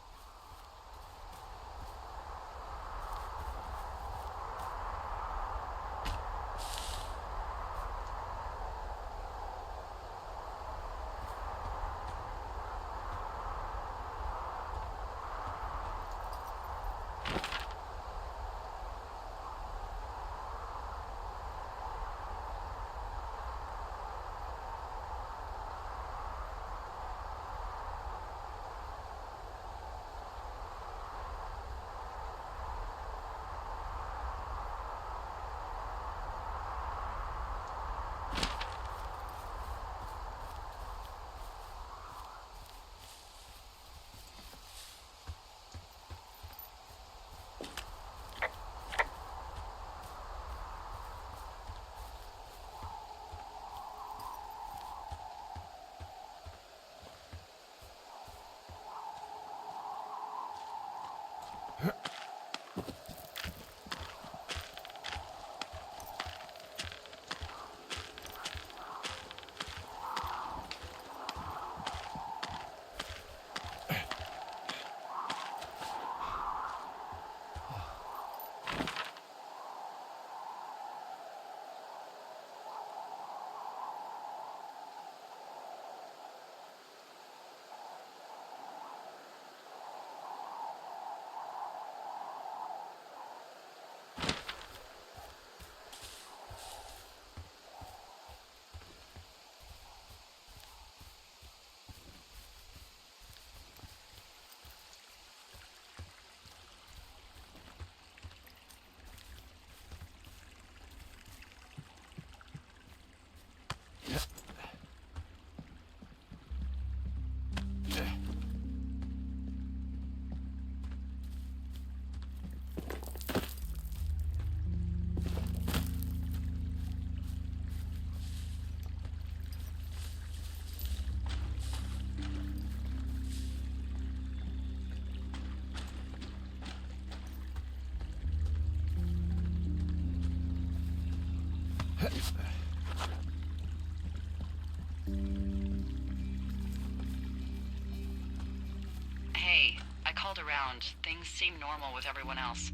Hey, I called around. Things seem normal with everyone else.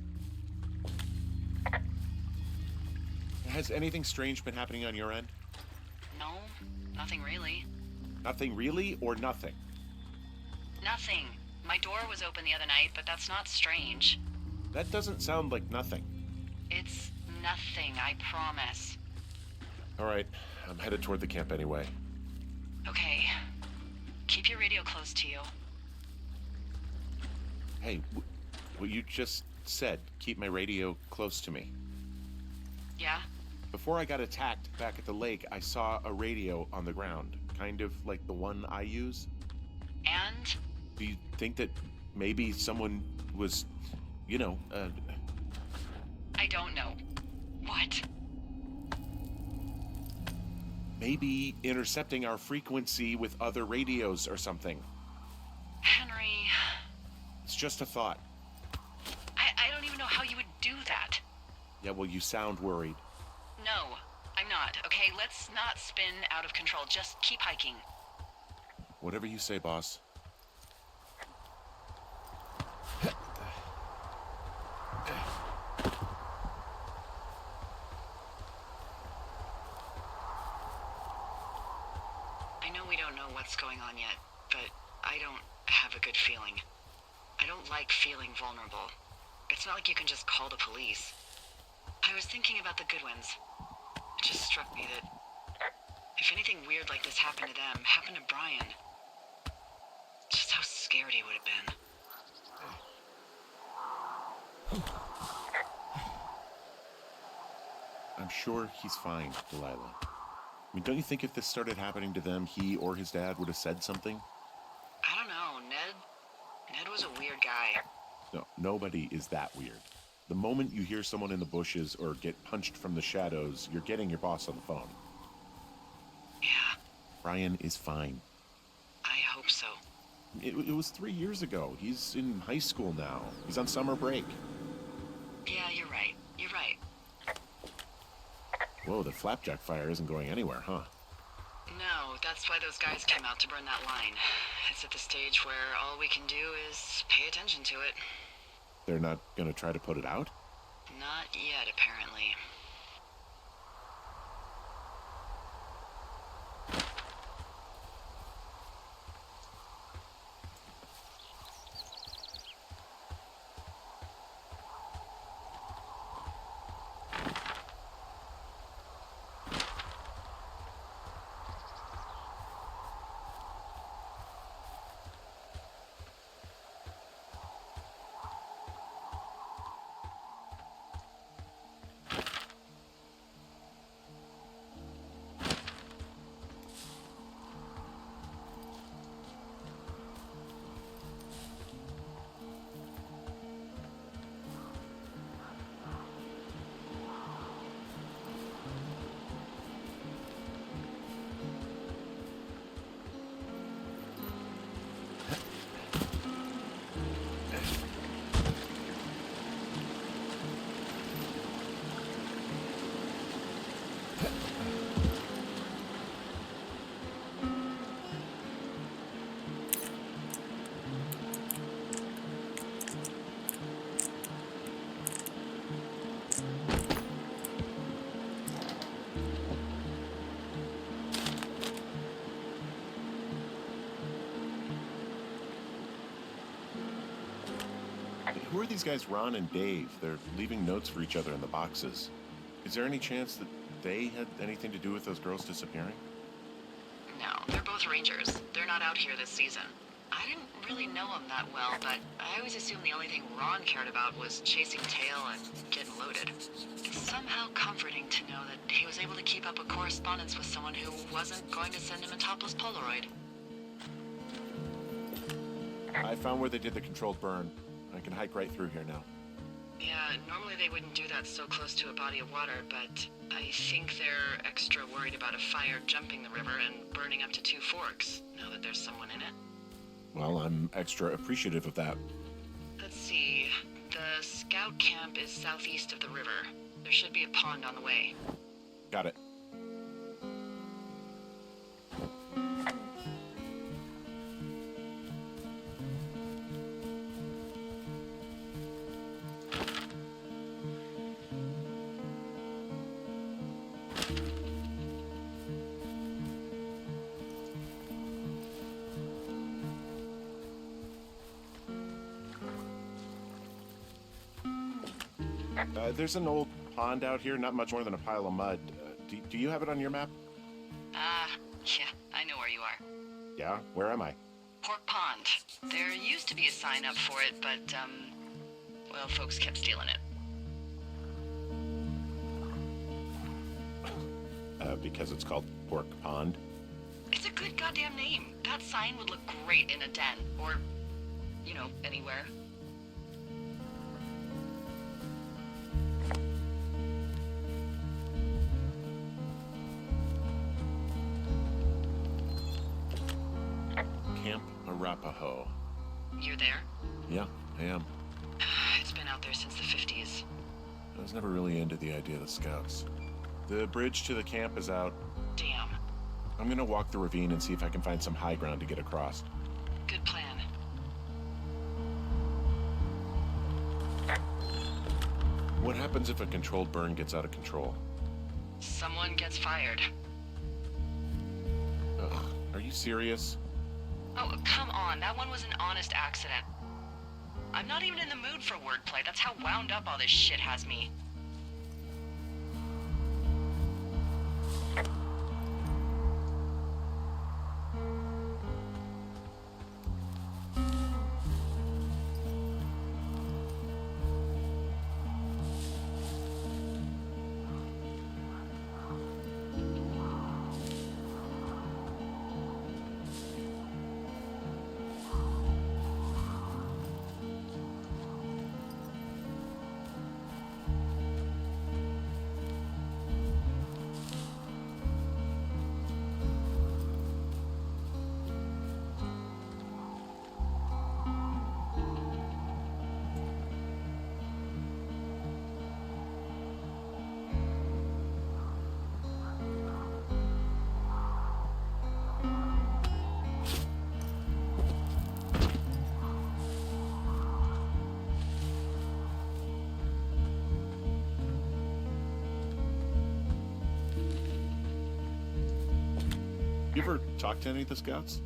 Has anything strange been happening on your end? No, nothing really. Nothing really or nothing? Nothing. My door was open the other night, but that's not strange. That doesn't sound like nothing. It's nothing, I promise. All right, I'm headed toward the camp anyway. Okay. Keep your radio close to you. Hey, what you just said, keep my radio close to me. Yeah? Before I got attacked back at the lake, I saw a radio on the ground, kind of like the one I use. And? Do you think that maybe someone was, I don't know. What? maybe intercepting our frequency with other radios or something? Henry... It's just a thought. I don't even know how you would do that. Yeah, well, you sound worried. No, I'm not. Okay, let's not spin out of control. Just keep hiking. Whatever you say, boss. I know we don't know what's going on yet, but I don't have a good feeling. I don't like feeling vulnerable. It's not like you can just call the police. I was thinking about the Goodwins. It just struck me that if anything weird like this happened to them, happened to Brian, just how scared he would have been. I'm sure he's fine, Delilah. I mean, don't you think if this started happening to them, he or his dad would have said something? I don't know, Ned was a weird guy. No, nobody is that weird. The moment you hear someone in the bushes or get punched from the shadows, you're getting your boss on the phone. Yeah, Brian is fine. I hope so. It was 3 years ago. He's in high school now. He's on summer break. Yeah, you're right. You're right. Whoa, the Flapjack fire isn't going anywhere, huh? No, that's why those guys came out to burn that line. It's at the stage where all we can do is pay attention to it. They're not gonna try to put it out? Not yet, apparently. Who are these guys, Ron and Dave? They're leaving notes for each other in the boxes. Is there any chance that they had anything to do with those girls disappearing? No, they're both rangers. They're not out here this season. I didn't really know them that well, but I always assumed the only thing Ron cared about was chasing tail and getting loaded. It's somehow comforting to know that he was able to keep up a correspondence with someone who wasn't going to send him a topless Polaroid. I found where they did the controlled burn. I can hike right through here now. Yeah, normally they wouldn't do that so close to a body of water, but I think they're extra worried about a fire jumping the river and burning up to 2 forks, now that there's someone in it. Well, I'm extra appreciative of that. Let's see. The scout camp is southeast of the river. There should be a pond on the way. Got it. There's an old pond out here, not much more than a pile of mud. Do you have it on your map? Yeah, I know where you are. Yeah? Where am I? Pork Pond. There used to be a sign up for it, but, well, folks kept stealing it. Because it's called Pork Pond? It's a good goddamn name. That sign would look great in a den, or, you know, anywhere. Camp Arapaho. You're there? Yeah, I am. It's been out there since the 50s. I was never really into the idea of the scouts. The bridge to the camp is out. Damn. I'm gonna walk the ravine and see if I can find some high ground to get across. Good plan. What happens if a controlled burn gets out of control? Someone gets fired. Ugh, are you serious? Oh, come on. That one was an honest accident. I'm not even in the mood for wordplay. That's how wound up all this shit has me. You ever talk to any of the scouts?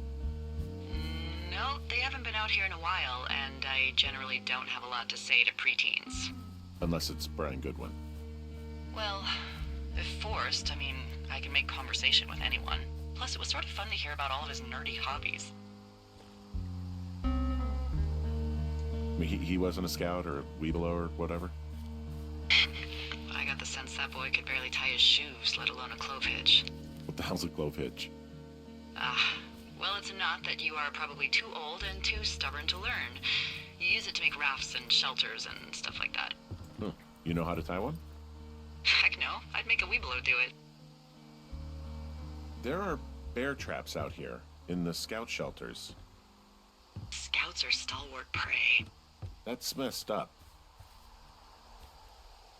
No, they haven't been out here in a while, and I generally don't have a lot to say to preteens. Unless it's Brian Goodwin. Well, if forced, I mean, I can make conversation with anyone. Plus, it was sort of fun to hear about all of his nerdy hobbies. I mean, he wasn't a scout or a Weeblo or whatever? I got the sense that boy could barely tie his shoes, let alone a clove hitch. What the hell's a clove hitch? Well, it's a knot that you are probably too old and too stubborn to learn. You use it to make rafts and shelters and stuff like that. Huh. You know how to tie one? Heck no, I'd make a Weeblo do it. There are bear traps out here in the scout shelters. Scouts are stalwart prey. That's messed up.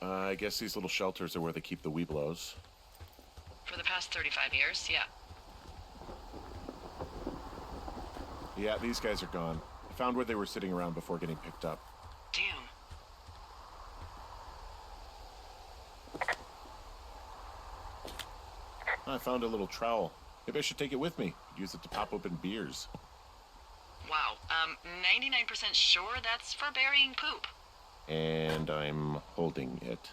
I guess these little shelters are where they keep the Weeblos. For the past 35 years, yeah. Yeah, these guys are gone. I found where they were sitting around before getting picked up. Damn. I found a little trowel. Maybe I should take it with me. Use it to pop open beers. Wow, 99% sure that's for burying poop. And I'm holding it.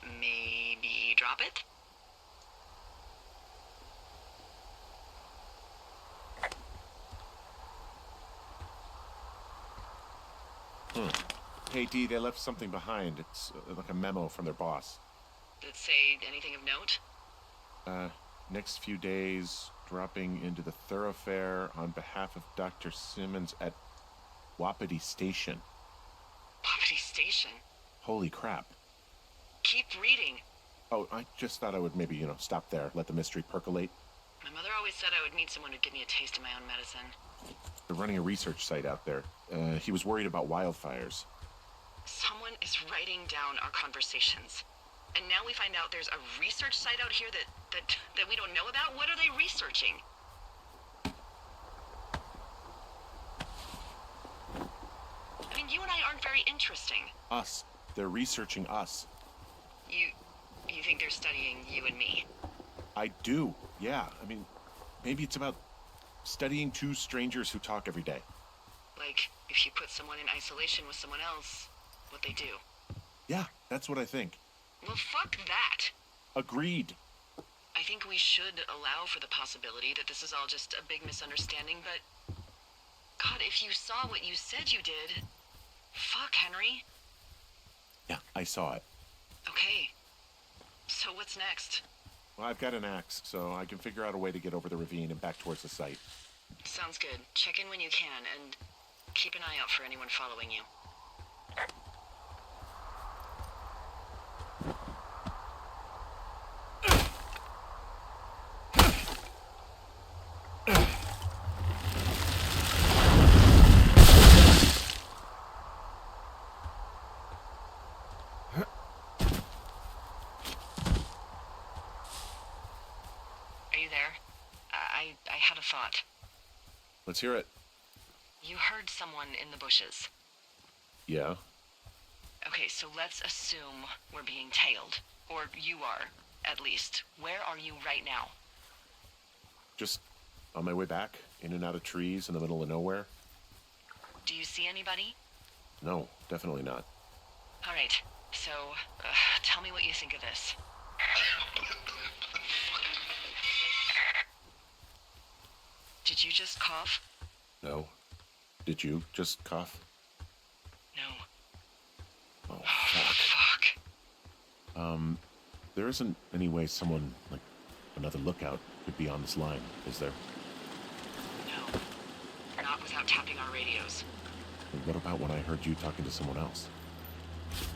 Maybe drop it? Hey, Dee, they left something behind. It's like a memo from their boss. Did it say anything of note? Next few days, dropping into the thoroughfare on behalf of Dr. Simmons at Wapiti Station. Wapiti Station? Holy crap. Keep reading. Oh, I just thought I would maybe, stop there, let the mystery percolate. My mother always said I would meet someone who'd give me a taste of my own medicine. They're running a research site out there. He was worried about wildfires. Someone is writing down our conversations. And now we find out there's a research site out here that we don't know about? What are they researching? I mean, you and I aren't very interesting. Us. They're researching us. You think they're studying you and me? I do, yeah. I mean, maybe it's about studying two strangers who talk every day. Like, if you put someone in isolation with someone else, what they do. Yeah, that's what I think. Well, fuck that. Agreed. I think we should allow for the possibility that this is all just a big misunderstanding, but... God, if you saw what you said you did... Fuck, Henry. Yeah, I saw it. Okay. So what's next? Well, I've got an axe, so I can figure out a way to get over the ravine and back towards the site. Sounds good. Check in when you can, and keep an eye out for anyone following you. I had a thought. Let's hear it. You heard someone in the bushes. Yeah? Okay, so let's assume we're being tailed. Or you are, at least. Where are you right now? Just on my way back, in and out of trees in the middle of nowhere. Do you see anybody? No, definitely not. All right, so tell me what you think of this. Did you just cough? No. Did you just cough? No. Oh, fuck. There isn't any way someone, like, another lookout could be on this line, is there? No. Not without tapping our radios. What about when I heard you talking to someone else?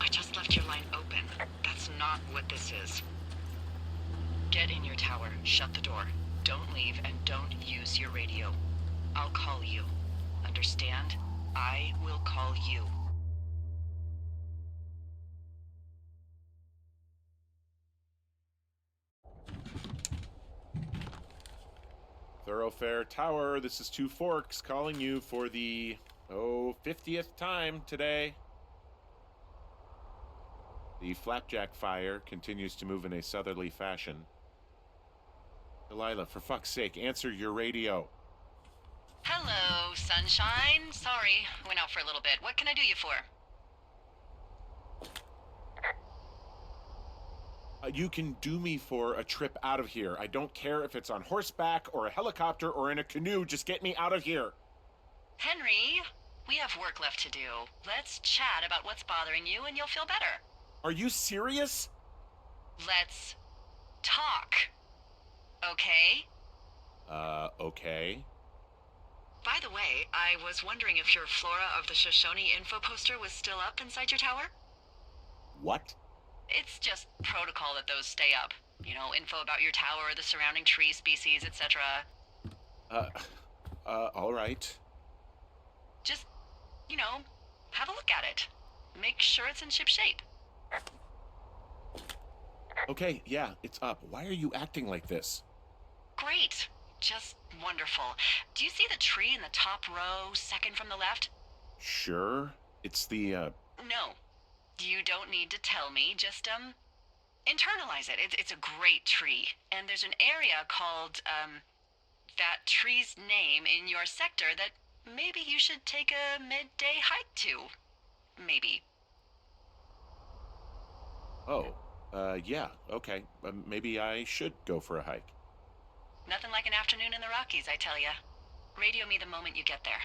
I just left your line open. That's not what this is. Get in your tower, shut the door. Don't leave, and don't use your radio. I'll call you. Understand? I will call you. Thoroughfare Tower, this is Two Forks calling you for the, 50th time today. The Flapjack fire continues to move in a southerly fashion. Delilah, for fuck's sake, answer your radio. Hello, sunshine. Sorry, went out for a little bit. What can I do you for? You can do me for a trip out of here. I don't care if it's on horseback or a helicopter or in a canoe. Just get me out of here. Henry, we have work left to do. Let's chat about what's bothering you and you'll feel better. Are you serious? Let's talk. Okay? Okay. By the way, I was wondering if your Flora of the Shoshone info poster was still up inside your tower? What? It's just protocol that those stay up. You know, info about your tower, the surrounding tree species, etc. All right. Just, you know, have a look at it. Make sure it's in ship shape. Okay, yeah, it's up. Why are you acting like this? Great. Just wonderful. Do you see the tree in the top row, second from the left? Sure. It's the, No. You don't need to tell me. Just, internalize it. It's a great tree. And there's an area called, that tree's name in your sector that maybe you should take a midday hike to. Maybe. Oh, yeah, okay. Maybe I should go for a hike. Nothing like an afternoon in the Rockies, I tell ya. Radio me the moment you get there.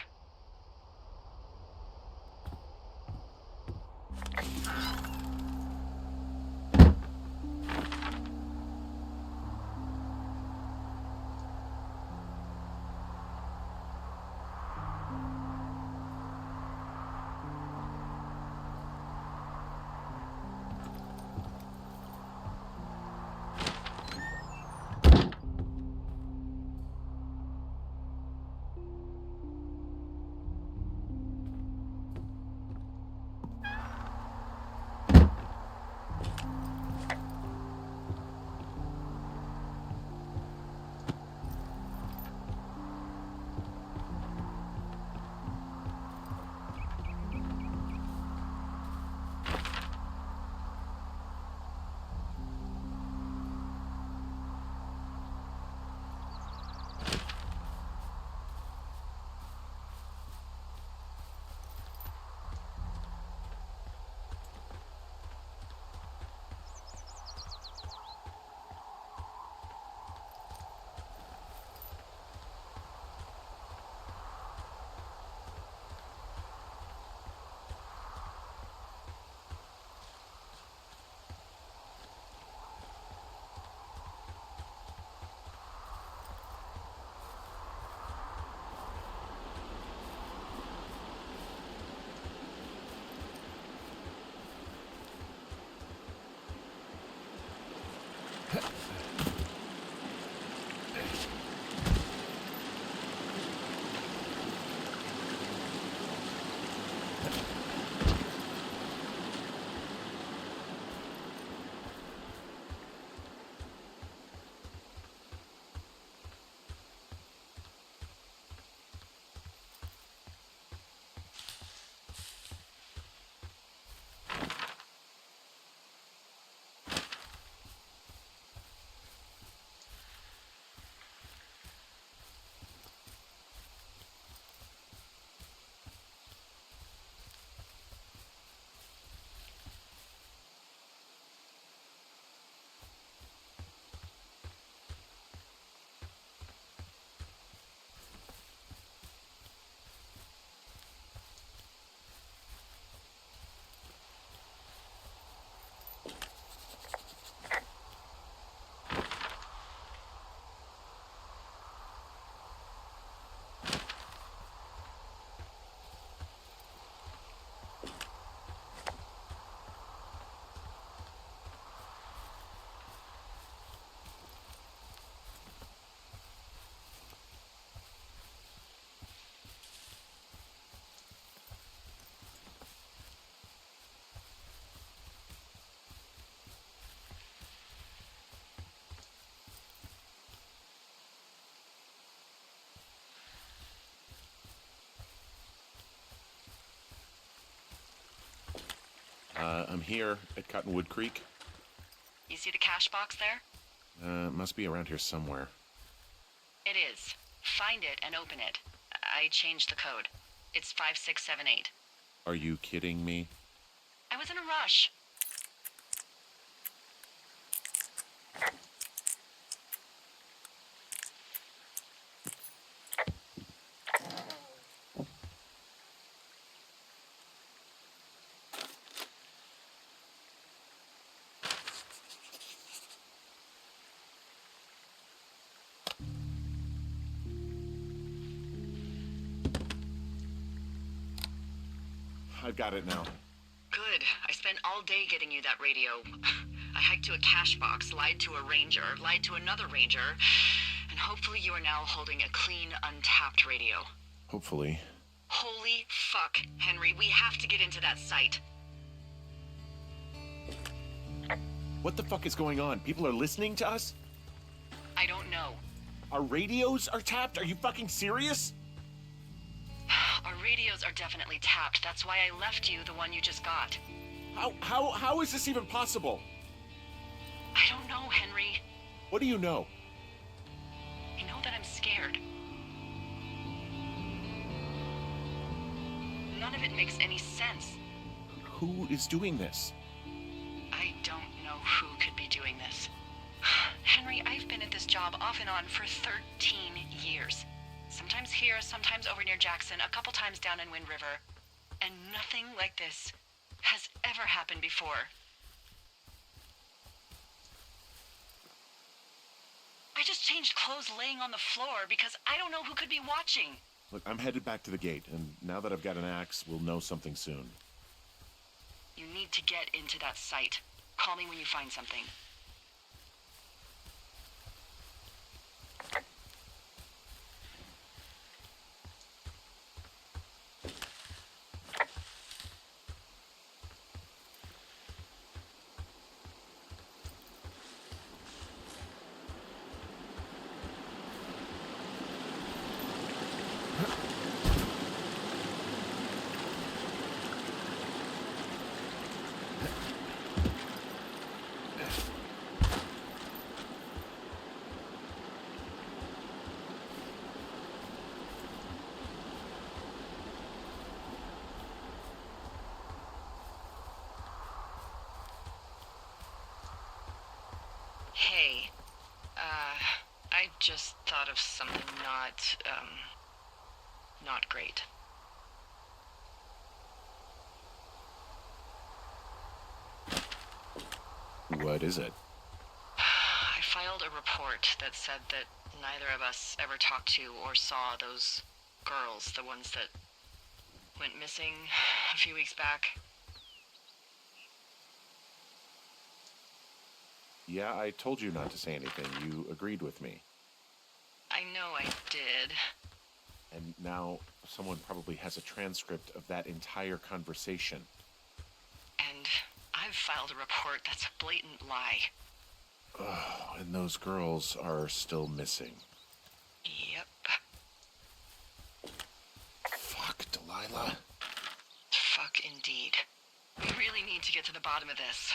I'm here at Cottonwood Creek. You see the cash box there? Must be around here somewhere. It is. Find it and open it. I changed the code. It's 5678. Are you kidding me? I was in a rush. I've got it now. Good. I spent all day getting you that radio. I hiked to a cash box, lied to a ranger, lied to another ranger, and hopefully you are now holding a clean, untapped radio. Hopefully. Holy fuck, Henry, we have to get into that site. What the fuck is going on? People are listening to us? I don't know. Our radios are tapped? Are you fucking serious? Our radios are definitely tapped. That's why I left you the one you just got. How is this even possible? I don't know, Henry. What do you know? I know that I'm scared. None of it makes any sense. Who is doing this? I don't know who could be doing this. Henry, I've been at this job off and on for 13 years. Sometimes here, sometimes over near Jackson, a couple times down in Wind River. And nothing like this has ever happened before. I just changed clothes laying on the floor because I don't know who could be watching. Look, I'm headed back to the gate, and now that I've got an axe, we'll know something soon. You need to get into that site. Call me when you find something. Hey, I just thought of something not great. What is it? I filed a report that said that neither of us ever talked to or saw those girls, the ones that went missing a few weeks back. Yeah, I told you not to say anything. You agreed with me. I know I did. And now someone probably has a transcript of that entire conversation. And I've filed a report that's a blatant lie. Oh, and those girls are still missing. Yep. Fuck, Delilah. Fuck indeed. We really need to get to the bottom of this.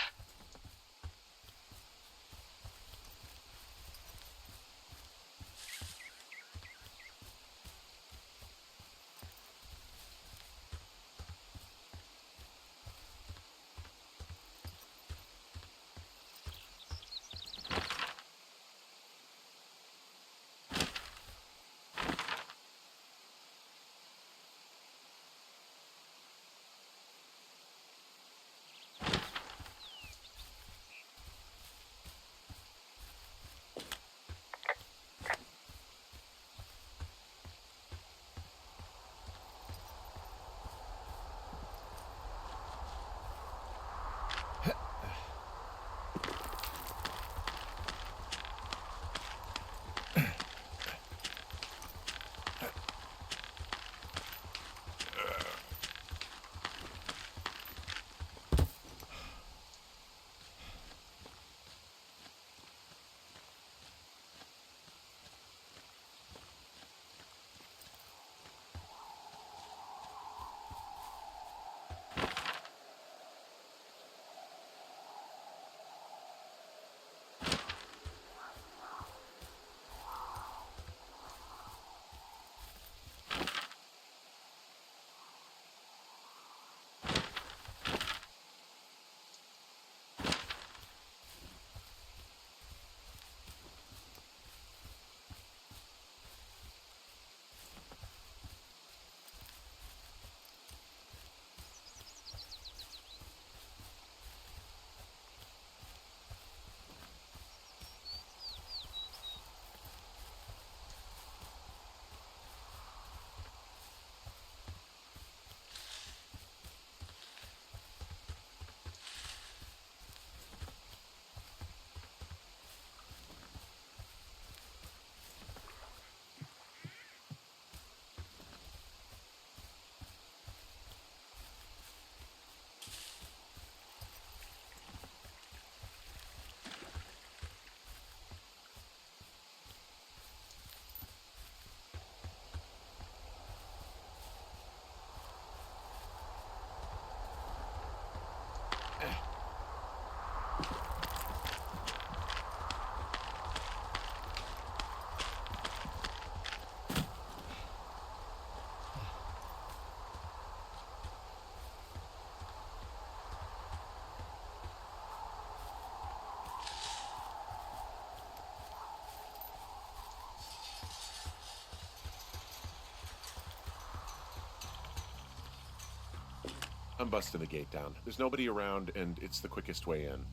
I'm busting the gate down. There's nobody around, and it's the quickest way in.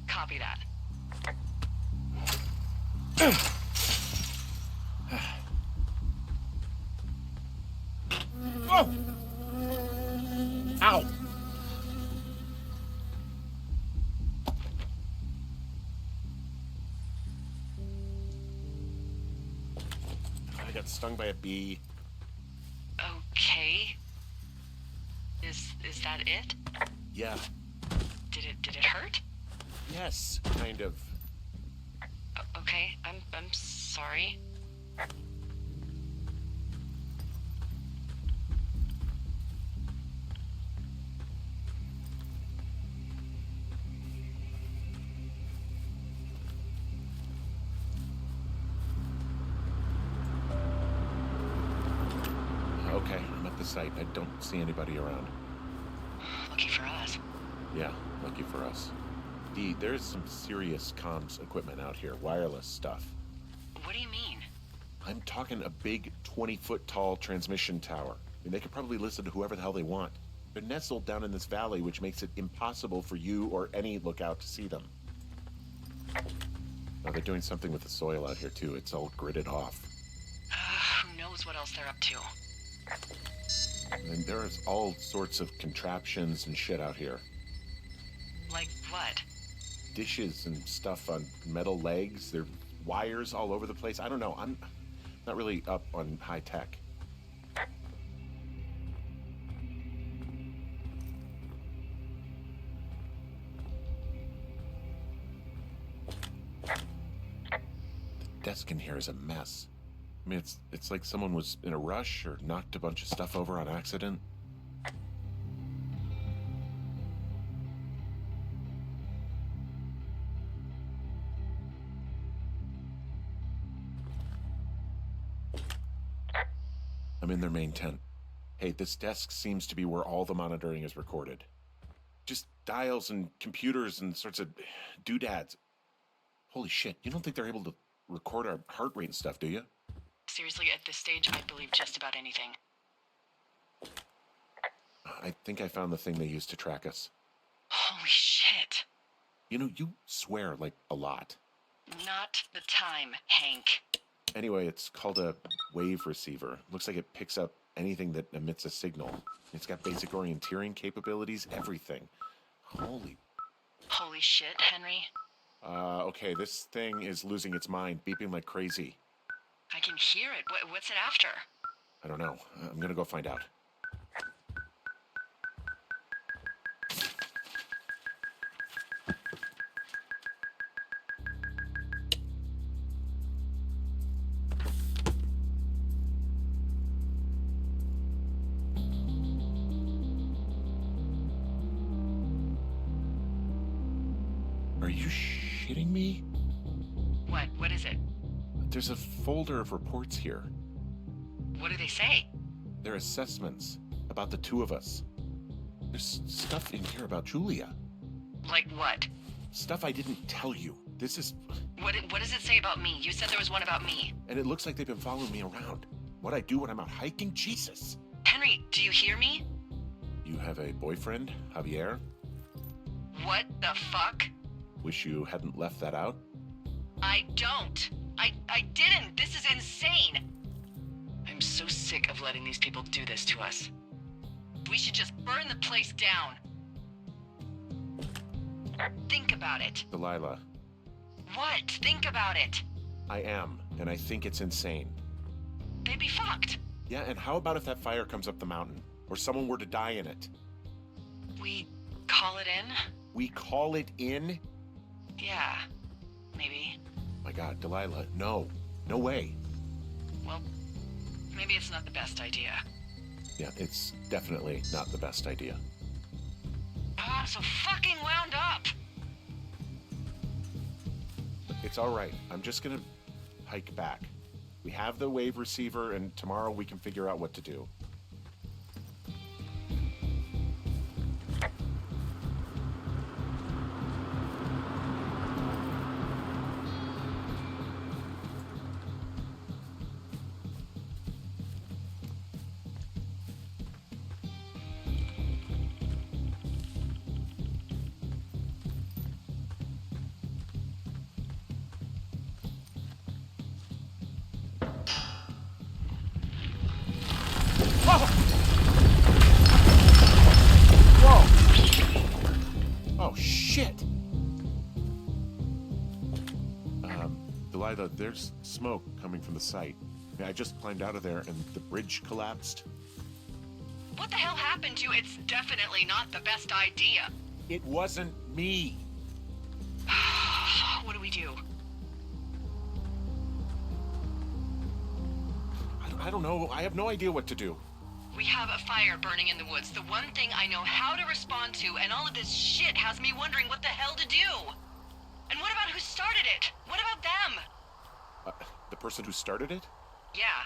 Copy that. Oh! Ow! I got stung by a bee. Okay. Is that it? Yeah. Did it hurt? Yes, kind of. Okay, I'm sorry. Okay, I'm at the site. I don't see anybody around. Lucky for us. Yeah, lucky for us. Dee, there's some serious comms equipment out here, wireless stuff. What do you mean? I'm talking a big 20-foot tall transmission tower. I mean, they could probably listen to whoever the hell they want. They're nestled down in this valley, which makes it impossible for you or any lookout to see them. Oh, they're doing something with the soil out here, too. It's all gridded off. Who knows what else they're up to? And there's all sorts of contraptions and shit out here. Like what? Dishes and stuff on metal legs. There are wires all over the place. I don't know. I'm not really up on high tech. The desk in here is a mess. I mean, it's like someone was in a rush or knocked a bunch of stuff over on accident. I'm in their main tent. Hey, this desk seems to be where all the monitoring is recorded. Just dials and computers and sorts of doodads. Holy shit, you don't think they're able to record our heart rate and stuff, do you? Seriously, at this stage, I believe just about anything. I think I found the thing they used to track us. Holy shit. You know, you swear, like, a lot. Not the time, Hank. Anyway, it's called a wave receiver. Looks like it picks up anything that emits a signal. It's got basic orienteering capabilities, everything. Holy shit, Henry. Okay, this thing is losing its mind, beeping like crazy. I can hear it. What's it after? I don't know. I'm gonna go find out. Are you shitting me? What is it? There's a folder of reports here. What do they say? They're assessments about the two of us. There's stuff in here about Julia. Like what? Stuff I didn't tell you. This is... What does it say about me? You said there was one about me. And it looks like they've been following me around. What I do when I'm out hiking? Jesus. Henry, do you hear me? You have a boyfriend, Javier? What the fuck? Wish you hadn't left that out. I don't. I didn't. This is insane. I'm so sick of letting these people do this to us. We should just burn the place down. Think about it. Delilah, What? Think about it. I am, and I think it's insane. They'd be fucked. Yeah, and how about if that fire comes up the mountain? Or someone were to die in it? We call it in? We call it in? Yeah, maybe. My God, Delilah, no. No way. Well, maybe it's not the best idea. Yeah, it's definitely not the best idea. Oh, I'm so fucking wound up. It's all right. I'm just gonna hike back. We have the wave receiver, and tomorrow we can figure out what to do. there's smoke coming from the site. I just climbed out of there and the bridge collapsed. What the hell happened to you? It's definitely not the best idea. It wasn't me. What do we do? I don't know. I have no idea what to do. We have a fire burning in the woods. The one thing I know how to respond to, and all of this shit has me wondering what the hell to do. And what about who started it? What about them? The person who started it? Yeah.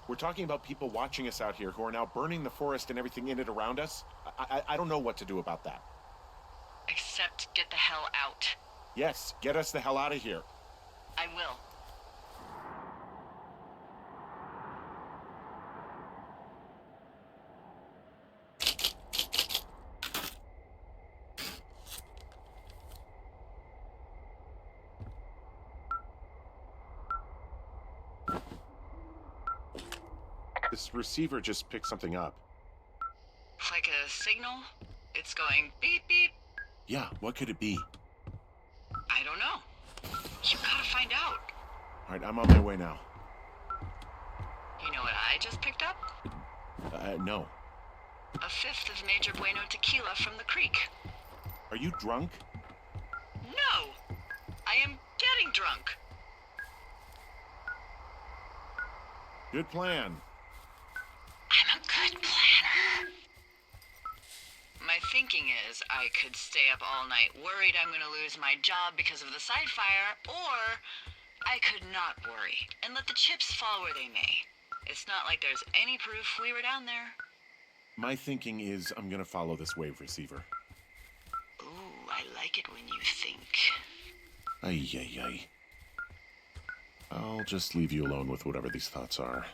We're talking about people watching us out here who are now burning the forest and everything in it around us. I don't know what to do about that. Except get the hell out. Yes, get us the hell out of here. I will. This receiver just picked something up. Like a signal? It's going beep beep. Yeah, what could it be? I don't know. You gotta find out. All right, I'm on my way now. You know what I just picked up? No. A fifth of Major Bueno tequila from the creek. Are you drunk? No! I am getting drunk. Good plan. I'm a good planner. My thinking is I could stay up all night worried I'm gonna lose my job because of the side fire, or I could not worry and let the chips fall where they may. It's not like there's any proof we were down there. My thinking is I'm gonna follow this wave receiver. Ooh, I like it when you think. Ay, ay, ay. I'll just leave you alone with whatever these thoughts are.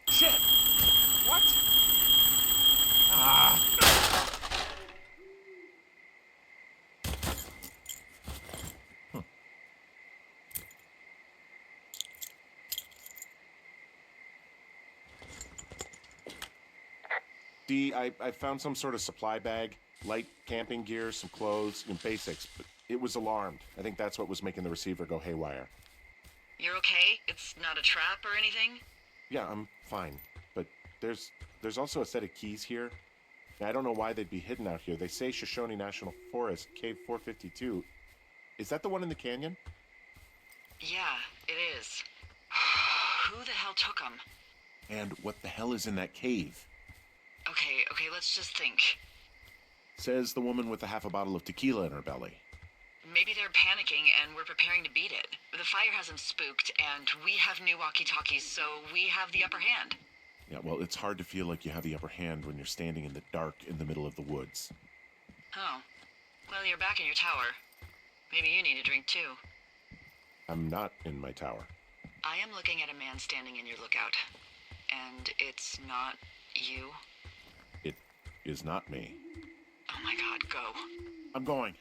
Shit! What? Ah! Huh. See, I found some sort of supply bag, light camping gear, some clothes, and basics, but it was alarmed. I think that's what was making the receiver go haywire. You're okay? It's not a trap or anything? Yeah, I'm fine. But there's also a set of keys here. I don't know why they'd be hidden out here. They say Shoshone National Forest, Cave 452. Is that the one in the canyon? Yeah, it is. Who the hell took them? And what the hell is in that cave? Okay, let's just think. Says the woman with a half a bottle of tequila in her belly. Maybe they're panicking and we're preparing to beat it. The fire has them spooked, and we have new walkie-talkies, so we have the upper hand. Yeah, well, it's hard to feel like you have the upper hand when you're standing in the dark in the middle of the woods. Oh. Well, you're back in your tower. Maybe you need a drink, too. I'm not in my tower. I am looking at a man standing in your lookout. And it's not you? It is not me. Oh my god, go. I'm going.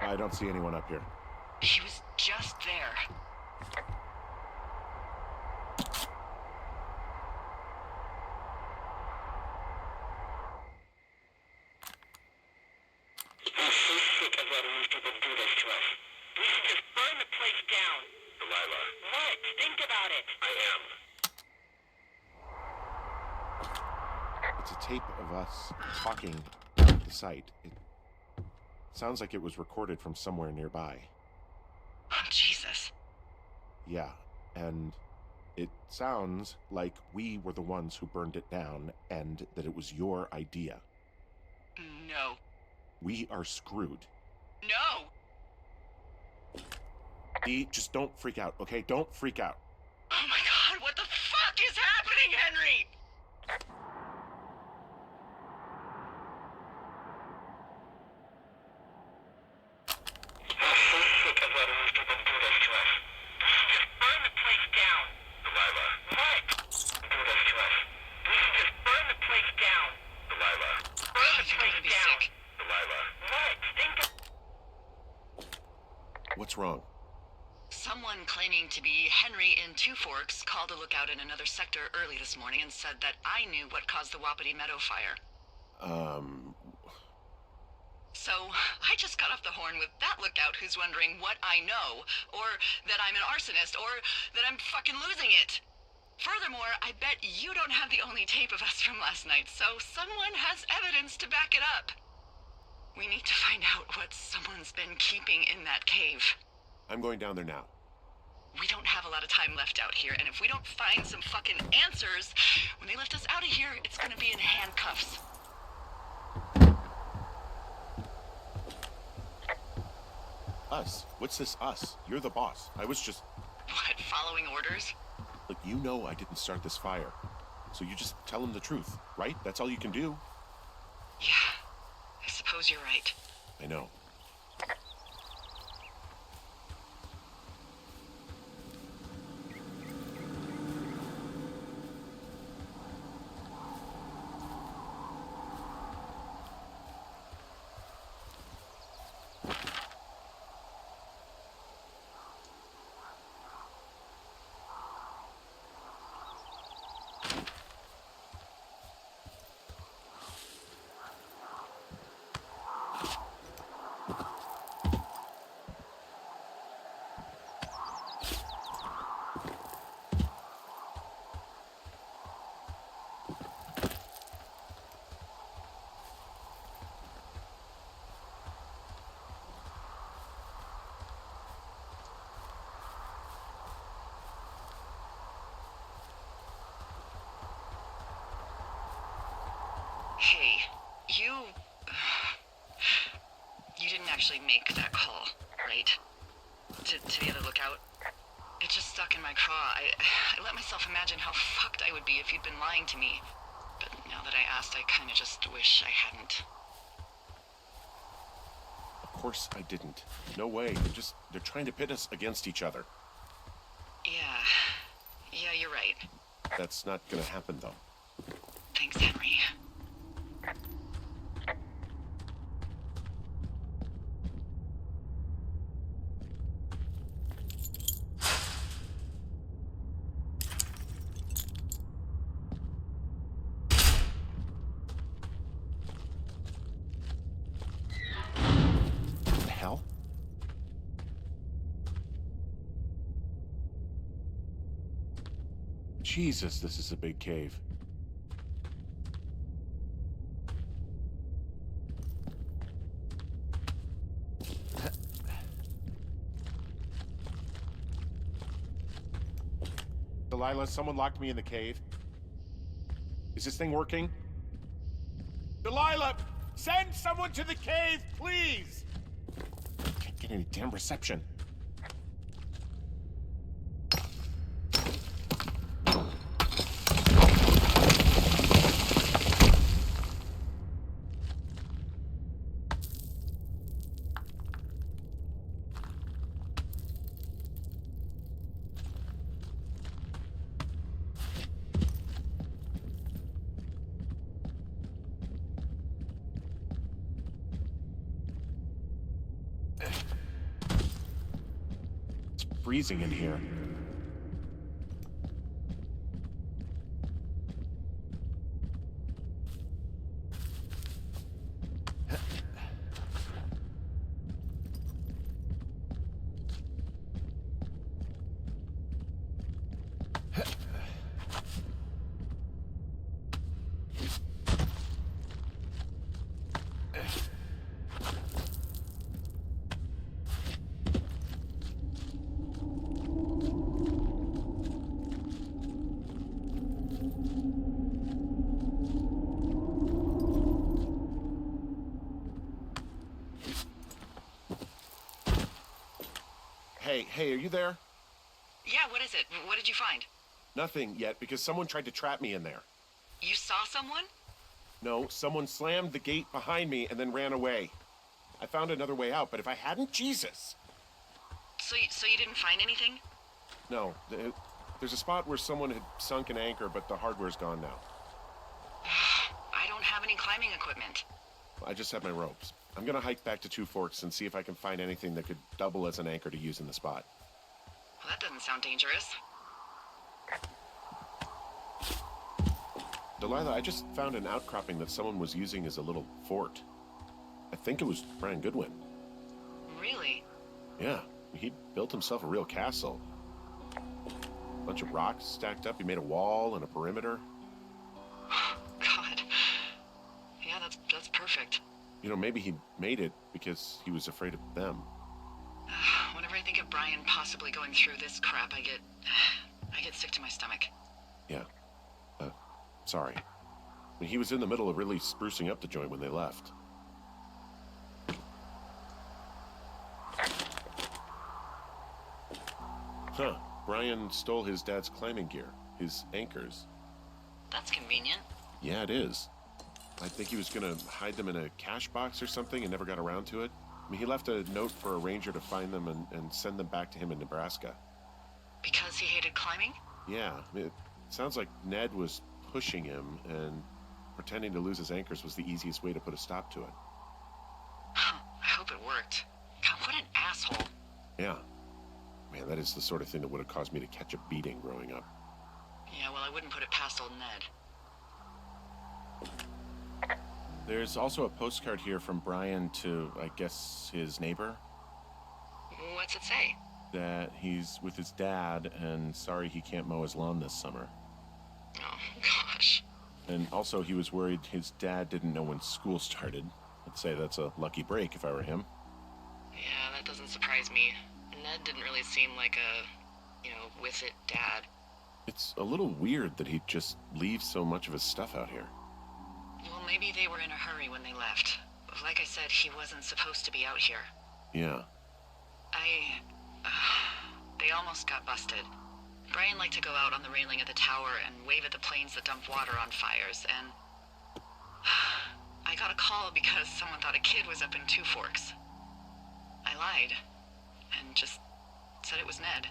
I don't see anyone up here. He was just there. I'm so sick of letting these people do this to us. We should just burn the place down. Delilah. What? Think about it. I am. It's a tape of us talking at the site. It sounds like it was recorded from somewhere nearby. Oh, Jesus. Yeah, And it sounds like we were the ones who burned it down and that it was your idea. No. We are screwed. No! Dee, just don't freak out, okay? Don't freak out. Oh my god, what the fuck is happening, Henry? I'm so sick of letting these people do this to us. We should just burn the place down. Delilah. What? Do this to us. We should just burn the place down. Delilah. Burn the You're place gonna be down. sick. Delilah. What? Think of... What's wrong? Someone claiming to be Henry in Two Forks called a lookout in another sector early this morning and said that I knew what caused the Wapiti Meadow fire. So, I just got off the horn with that lookout who's wondering what I know, or that I'm an arsonist, or that I'm fucking losing it. Furthermore, I bet you don't have the only tape of us from last night, so someone has evidence to back it up. We need to find out what someone's been keeping in that cave. I'm going down there now. We don't have a lot of time left out here, and if we don't find some fucking answers, when they lift us out of here, it's gonna be in handcuffs. Us? What's this us? You're the boss. I was just... What, following orders? Look, you know I didn't start this fire. So you just tell him the truth, right? That's all you can do. Yeah, I suppose you're right. I know. Hey, you didn't actually make that call, right? To the other lookout? It just stuck in my craw. I let myself imagine how fucked I would be if you'd been lying to me. But now that I asked, I kinda just wish I hadn't. Of course I didn't. No way. They're trying to pit us against each other. Yeah, you're right. That's not gonna happen, though. Thanks, Henry. What the hell? Jesus, this is a big cave. Delilah, someone locked me in the cave. Is this thing working? Delilah! Send someone to the cave, please! Can't get any damn reception. Freezing in here. Hey, are you there? Yeah, what is it? What did you find? Nothing yet, because someone tried to trap me in there. You saw someone? No, someone slammed the gate behind me and then ran away. I found another way out, but if I hadn't, Jesus! So you didn't find anything? No, there's a spot where someone had sunk an anchor, but the hardware's gone now. I don't have any climbing equipment. I just have my ropes. I'm gonna hike back to Two Forks and see if I can find anything that could double as an anchor to use in the spot. Well, that doesn't sound dangerous. Delilah, I just found an outcropping that someone was using as a little fort. I think it was Brian Goodwin. Really? Yeah, he built himself a real castle. A bunch of rocks stacked up. He made a wall and a perimeter. God. Yeah, that's perfect. You know, maybe he made it because he was afraid of them. Whenever I think of Brian possibly going through this crap, I get sick to my stomach. Yeah. Sorry. I mean, he was in the middle of really sprucing up the joint when they left. Huh. Brian stole his dad's climbing gear. His anchors. That's convenient. Yeah, it is. I think he was gonna hide them in a cash box or something and never got around to it. I mean, he left a note for a ranger to find them and send them back to him in Nebraska. Because he hated climbing? Yeah, I mean, it sounds like Ned was pushing him, and pretending to lose his anchors was the easiest way to put a stop to it. I hope it worked. God, what an asshole. Yeah. Man, that is the sort of thing that would have caused me to catch a beating growing up. Yeah, well, I wouldn't put it past old Ned. There's also a postcard here from Brian to, I guess, his neighbor. What's it say? That he's with his dad and sorry he can't mow his lawn this summer. Oh, gosh. And also he was worried his dad didn't know when school started. I'd say that's a lucky break if I were him. Yeah, that doesn't surprise me. Ned didn't really seem like a, with it dad. It's a little weird that he'd just leave so much of his stuff out here. Well, maybe they were in a hurry when they left. Like I said, he wasn't supposed to be out here. Yeah. They almost got busted. Brian liked to go out on the railing of the tower and wave at the planes that dump water on fires, and I got a call because someone thought a kid was up in Two Forks. I lied, and just said it was Ned.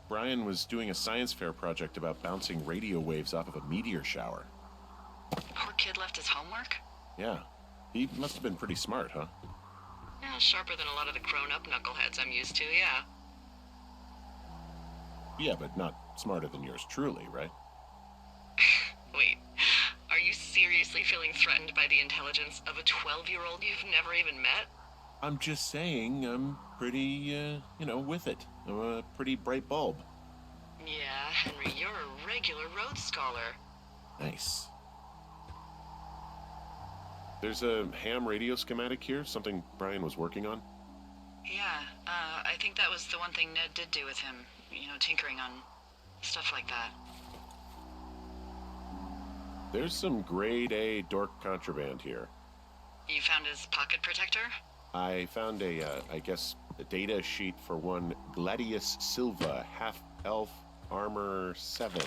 Brian was doing a science fair project about bouncing radio waves off of a meteor shower. Poor kid left his homework? Yeah. He must have been pretty smart, huh? Yeah, sharper than a lot of the grown-up knuckleheads I'm used to, yeah. Yeah, but not smarter than yours truly, right? Wait, are you seriously feeling threatened by the intelligence of a 12-year-old you've never even met? I'm just saying, I'm pretty, with it. I'm a pretty bright bulb. Yeah, Henry, you're a regular Rhodes Scholar. Nice. There's a ham radio schematic here, something Brian was working on. Yeah, I think that was the one thing Ned did do with him. Tinkering on stuff like that. There's some grade A dork contraband here. You found his pocket protector? I found a data sheet for one Gladius Silva, half-elf, armor 7.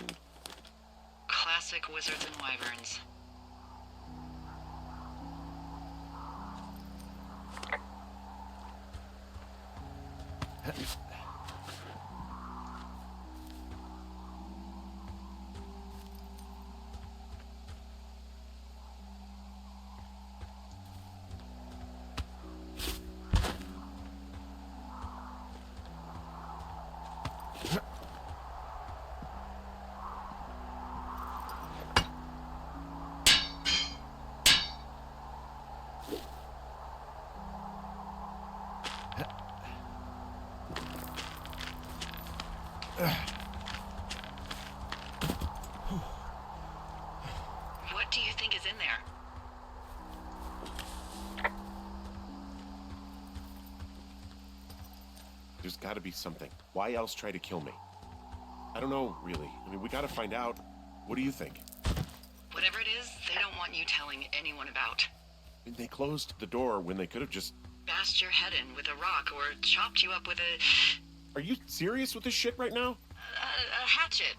Classic wizards and wyverns. What do you think is in there? There's gotta be something. Why else try to kill me? I don't know, really. I mean, we gotta find out. What do you think? Whatever it is, they don't want you telling anyone about. I mean, they closed the door when they could have just... Bashed your head in with a rock or chopped you up with a... Are you serious with this shit right now? A hatchet.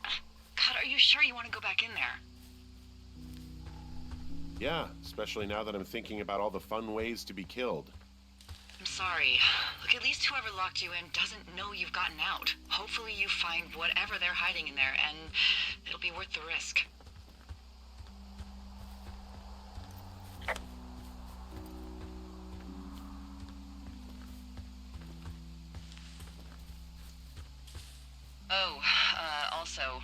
God, are you sure you want to go back in there? Yeah, especially now that I'm thinking about all the fun ways to be killed. I'm sorry. Look, at least whoever locked you in doesn't know you've gotten out. Hopefully you find whatever they're hiding in there, and it'll be worth the risk. Oh, also,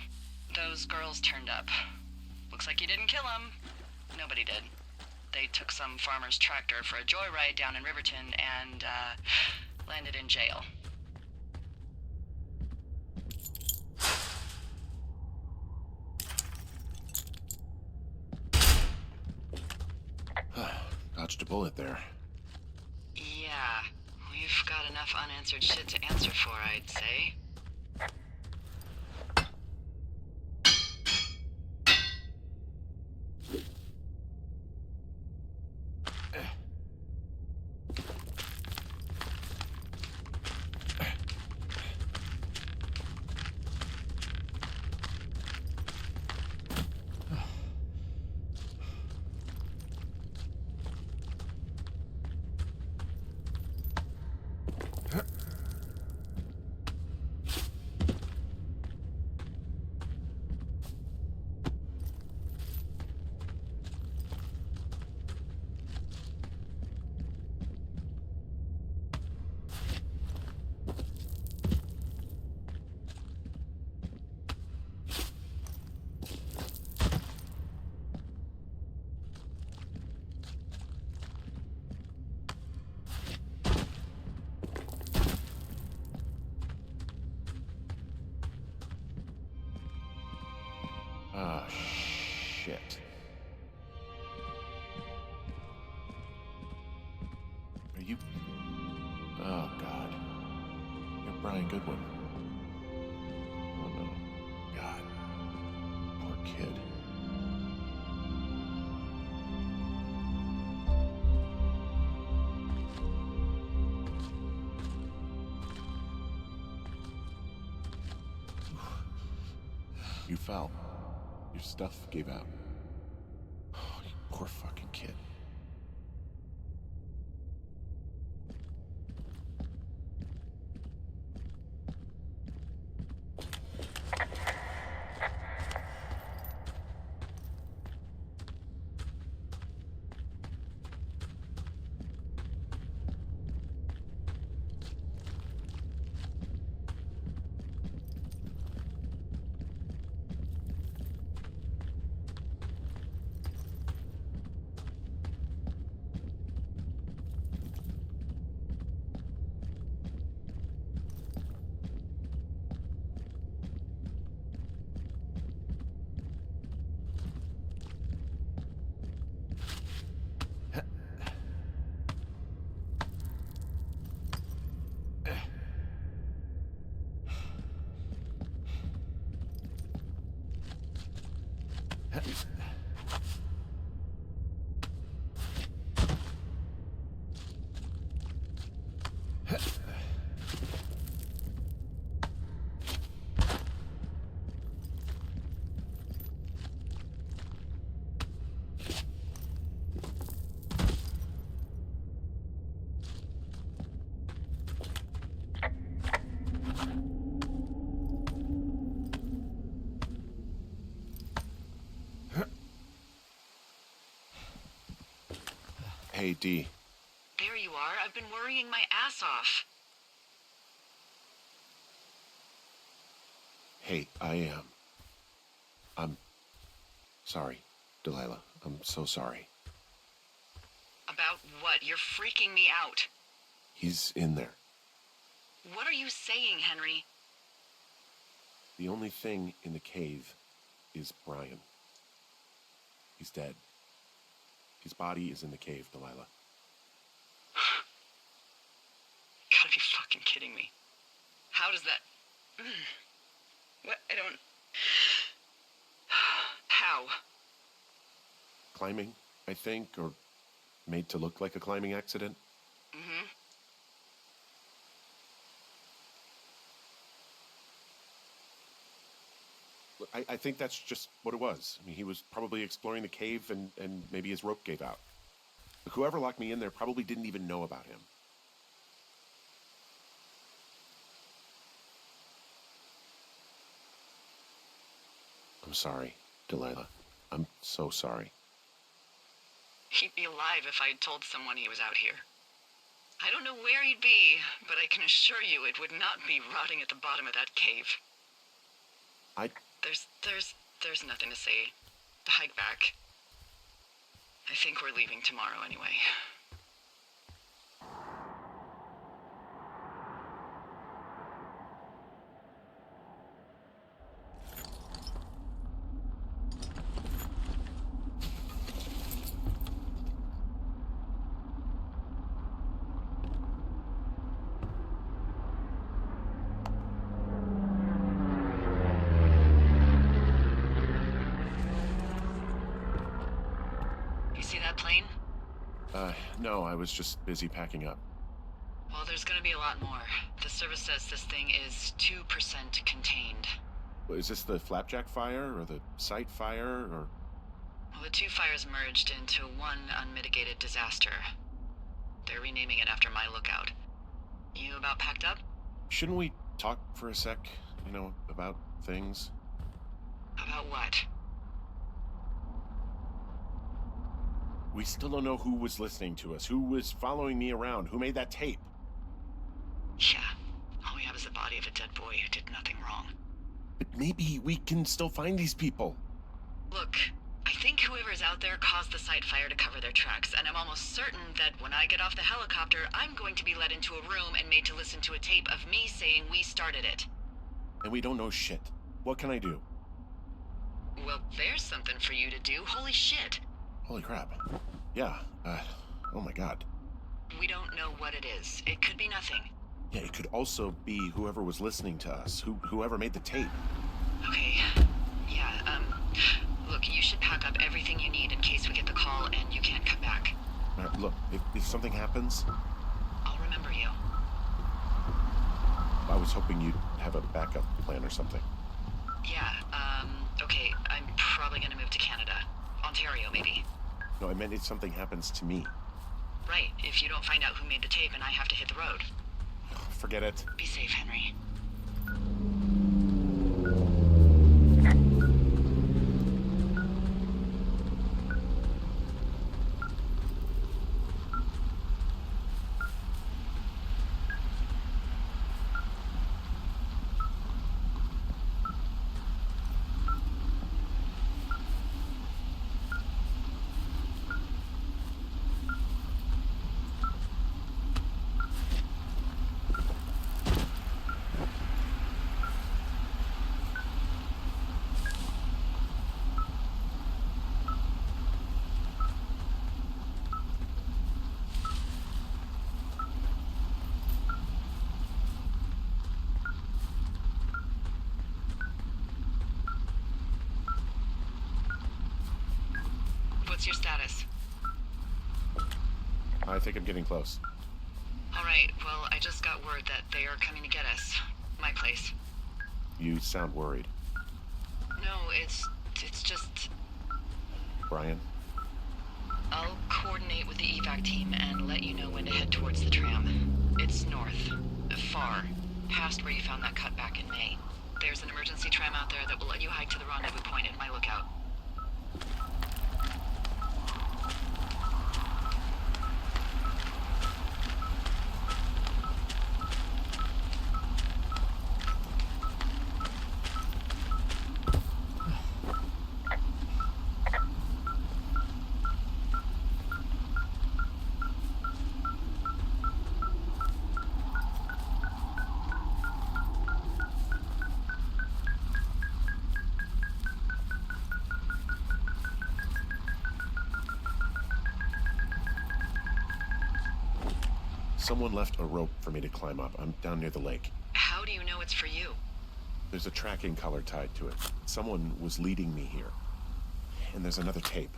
those girls turned up. Looks like you didn't kill them. Nobody did. They took some farmer's tractor for a joyride down in Riverton and, landed in jail. Dodged a bullet there. Yeah, we've got enough unanswered shit to answer for, I'd say. Ah, shit. Are you... Oh, God. You're Brian Goodwin. Oh, no. God. Poor kid. You fell. Your stuff gave out. Oh, you poor fucking kid. Hey, D. There you are. I've been worrying my ass off. Hey, I'm sorry, Delilah. I'm so sorry. About what? You're freaking me out. He's in there. What are you saying, Henry? The only thing in the cave is Brian. He's dead. His body is in the cave, Delilah. Gotta be fucking kidding me. How does that... What? I don't... How? Climbing, I think, or made to look like a climbing accident. Mm-hmm. I think that's just what it was. I mean, he was probably exploring the cave and maybe his rope gave out. Look, whoever locked me in there probably didn't even know about him. I'm sorry, Delilah. I'm so sorry. He'd be alive if I'd told someone he was out here. I don't know where he'd be, but I can assure you it would not be rotting at the bottom of that cave. There's nothing to say. Hike back. I think we're leaving tomorrow anyway. You see that plane? No, I was just busy packing up. Well, there's gonna be a lot more. The service says this thing is 2% contained. Is this the Flapjack fire, or the site fire, or... Well, the two fires merged into one unmitigated disaster. They're renaming it after my lookout. You about packed up? Shouldn't we talk for a sec, about things? About what? We still don't know who was listening to us, who was following me around, who made that tape. Yeah, all we have is the body of a dead boy who did nothing wrong. But maybe we can still find these people. Look, I think whoever's out there caused the site fire to cover their tracks, and I'm almost certain that when I get off the helicopter, I'm going to be led into a room and made to listen to a tape of me saying we started it. And we don't know shit. What can I do? Well, there's something for you to do. Holy shit. Holy crap. Yeah, oh my god. We don't know what it is. It could be nothing. Yeah, it could also be whoever was listening to us, whoever made the tape. Okay. Yeah, look, you should pack up everything you need in case we get the call and you can't come back. Look, if something happens... I'll remember you. I was hoping you'd have a backup plan or something. Yeah, okay, I'm probably gonna move to Canada. Ontario, maybe. No, I meant if something happens to me. Right, if you don't find out who made the tape and I have to hit the road. Forget it. Be safe, Henry. What's your status? I think I'm getting close. All right, well, I just got word that they are coming to get us. My place. You sound worried. No, it's just... Brian? I'll coordinate with the evac team and let you know when to head towards the tram. It's north. Far. Past where you found that cut back in May. There's an emergency tram out there that will let you hike to the rendezvous point at my lookout. Someone left a rope for me to climb up. I'm down near the lake. How do you know it's for you? There's a tracking collar tied to it. Someone was leading me here. And there's another tape.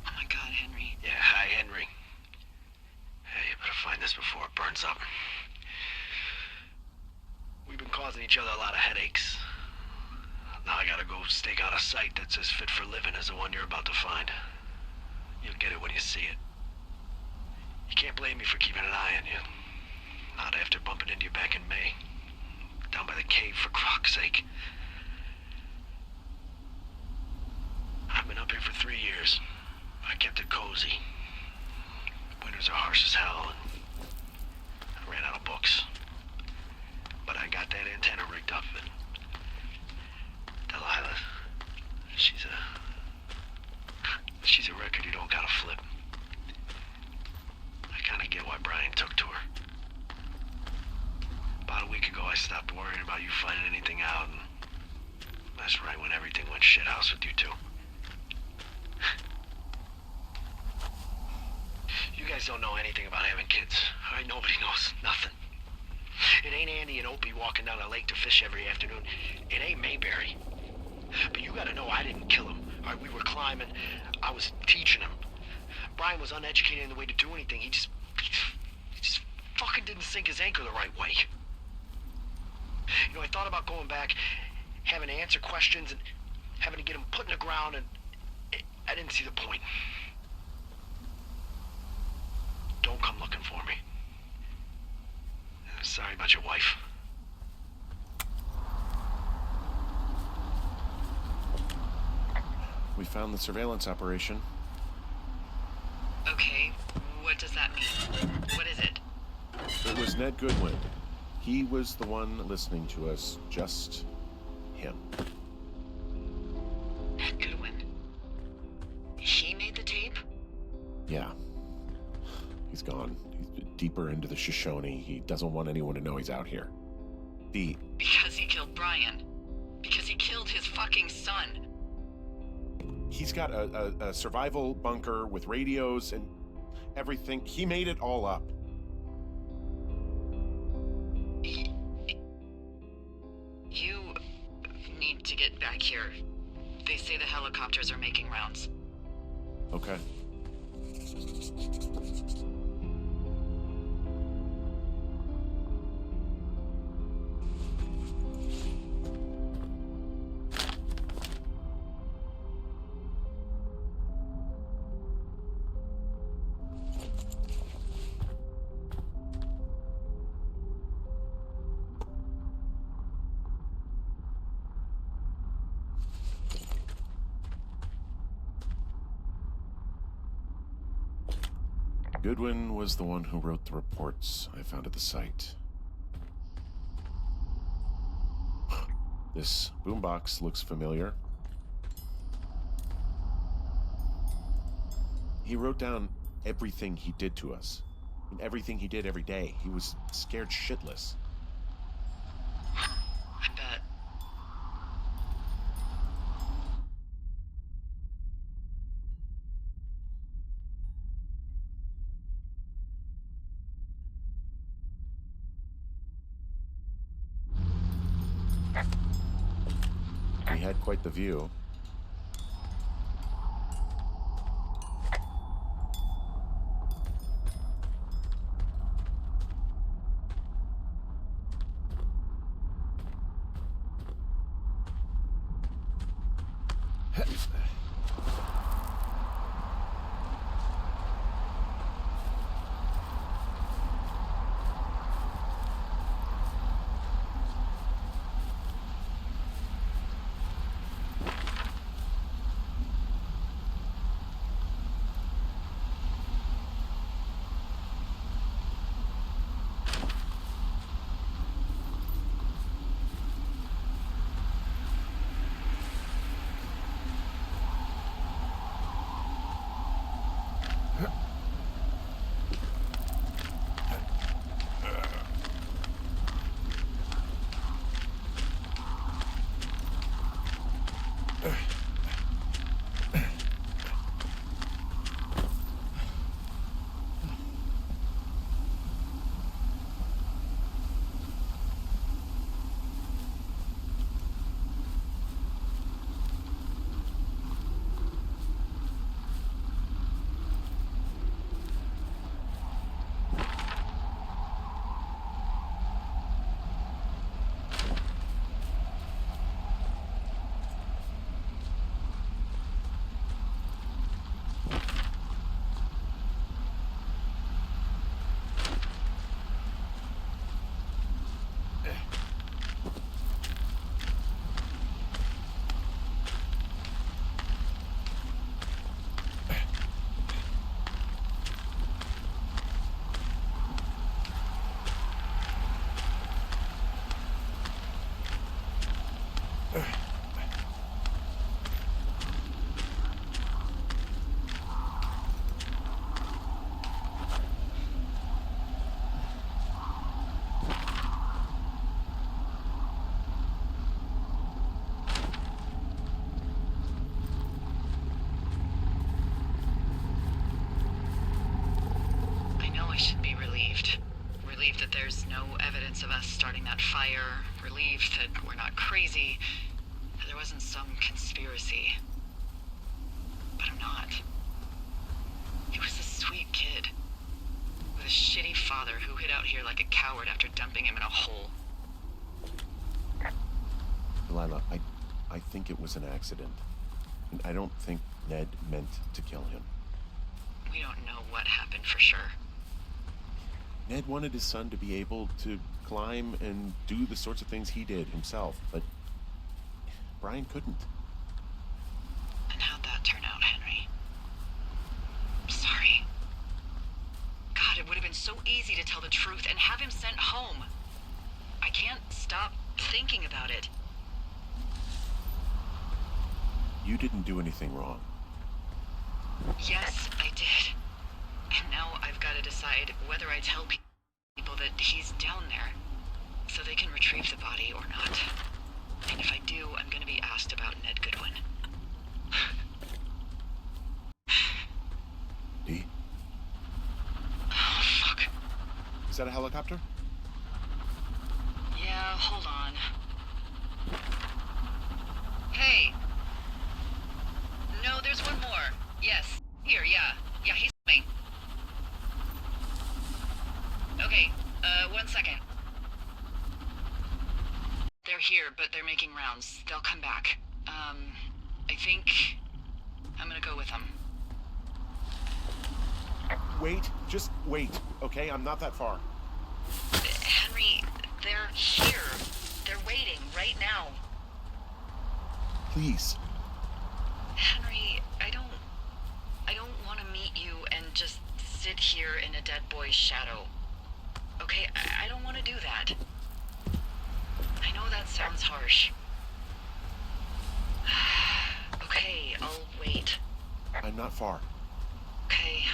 Oh my god, Henry. Yeah, hi, Henry. Hey, you better find this before it burns up. We've been causing each other a lot of headaches. Now I gotta go stake out a site that's as fit for living as the one you're about to find. You'll get it when you see it. You can't blame me for keeping an eye on you. Not after bumping into you back in May. Down by the cave, for croc's sake. I've been up here for 3 years. I kept it cozy. Winters are harsh as hell, and I ran out of books. But I got that antenna rigged up, and Delilah, she's a record you don't gotta flip. I kinda get why Brian took to her. About a week ago, I stopped worrying about you finding anything out, and that's right when everything went shithouse with you two. You guys don't know anything about having kids. All right, nobody knows nothing. It ain't Andy and Opie walking down a lake to fish every afternoon. It ain't Mayberry. But you gotta know I didn't kill him. All right, we were climbing. I was teaching him. Brian was uneducated in the way to do anything. He just fucking didn't sink his anchor the right way. You know, I thought about going back, having to answer questions, and having to get him put in the ground, and I didn't see the point. Don't come looking for me. Sorry about your wife. We found the surveillance operation. Okay, what does that mean? What is it? It was Ned Goodwin. He was the one listening to us, just him. Ned Goodwin. He made the tape? Yeah. He's gone. He's deeper into the Shoshone. He doesn't want anyone to know he's out here. Because he killed Brian. Because he killed his fucking son. He's got a survival bunker with radios and everything. He made it all up. You need to get back here. They say the helicopters are making rounds. Okay. Goodwin was the one who wrote the reports I found at the site. This boombox looks familiar. He wrote down everything he did to us. And everything he did every day. He was scared shitless. I bet. We had quite the view. fire, relieved that we're not crazy, that there wasn't some conspiracy. But I'm not. He was a sweet kid, with a shitty father who hid out here like a coward after dumping him in a hole. Delilah, I think it was an accident. And I don't think Ned meant to kill him. We don't know what happened for sure. Ned wanted his son to be able to climb and do the sorts of things he did himself, but Brian couldn't. And how'd that turn out, Henry? I'm sorry. God, it would have been so easy to tell the truth and have him sent home. I can't stop thinking about it. You didn't do anything wrong. Yes, I did. And now I've got to decide whether I tell people that he's down there so they can retrieve the body or not. And if I do, I'm going to be asked about Ned Goodwin. Dee? Oh, fuck. Is that a helicopter? Yeah, hold on. Hey. No, there's one more. Yes. Here, yeah. Yeah, he's coming. Okay, 1 second. They're here, but they're making rounds. They'll come back. I think I'm gonna go with them. Wait, just wait, okay? I'm not that far. Henry, they're here. They're waiting right now. Please. Henry, I don't want to meet you and just sit here in a dead boy's shadow. Okay, I don't want to do that. I know that sounds harsh. Okay, I'll wait. I'm not far. Okay.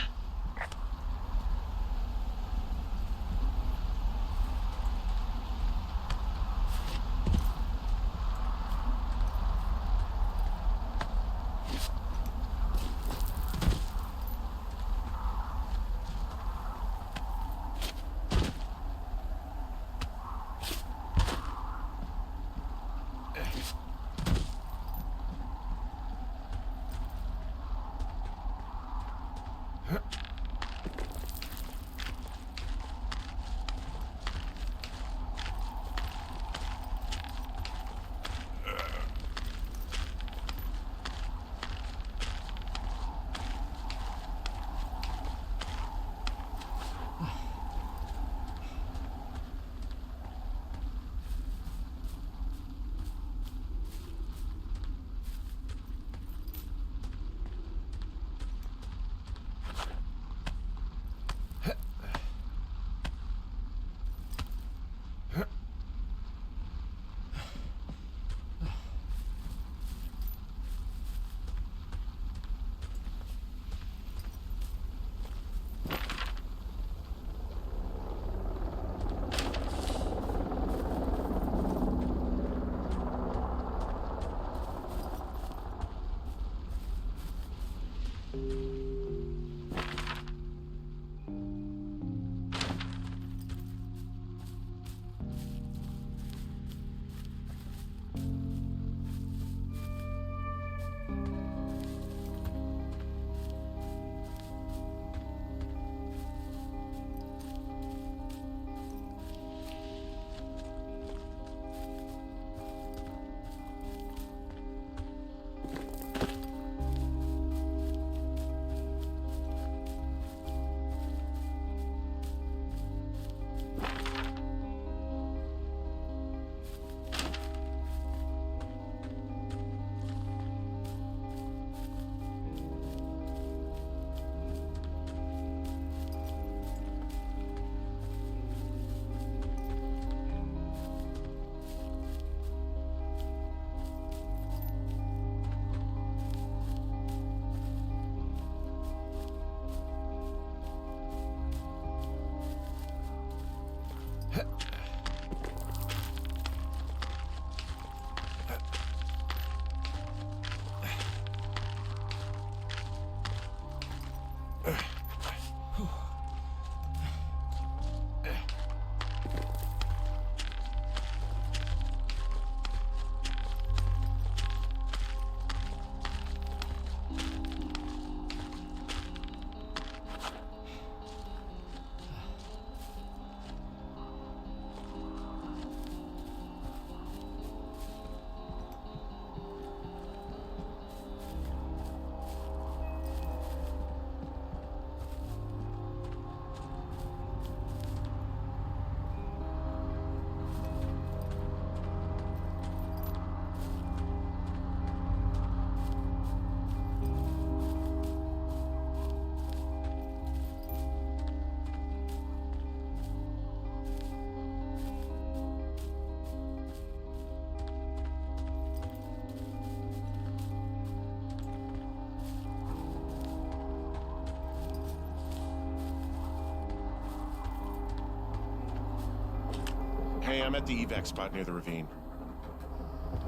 Hey, I'm at the evac spot near the ravine.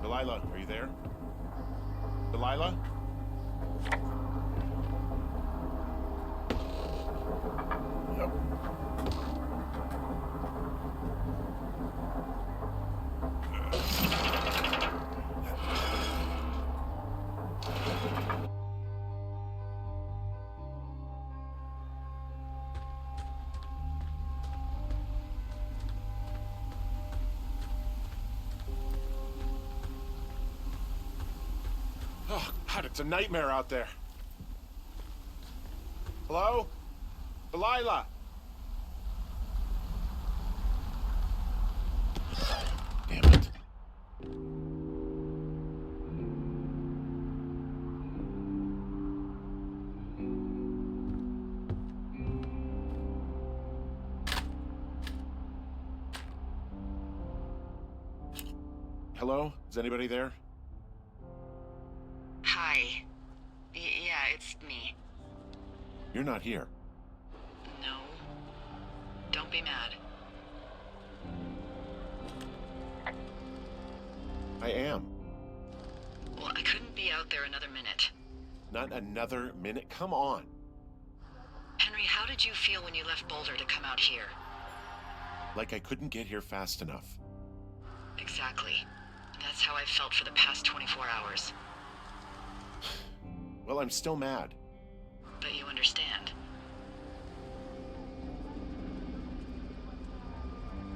Delilah, are you there? Delilah? Yep. Oh, God, it's a nightmare out there. Hello? Delilah? Damn it. Hello? Is anybody there? Hi. Yeah, it's me. You're not here. No. Don't be mad. I am. Well, I couldn't be out there another minute. Not another minute. Come on. Henry, how did you feel when you left Boulder to come out here? Like I couldn't get here fast enough. Exactly. That's how I felt for the past 24 hours. Well, I'm still mad. But you understand.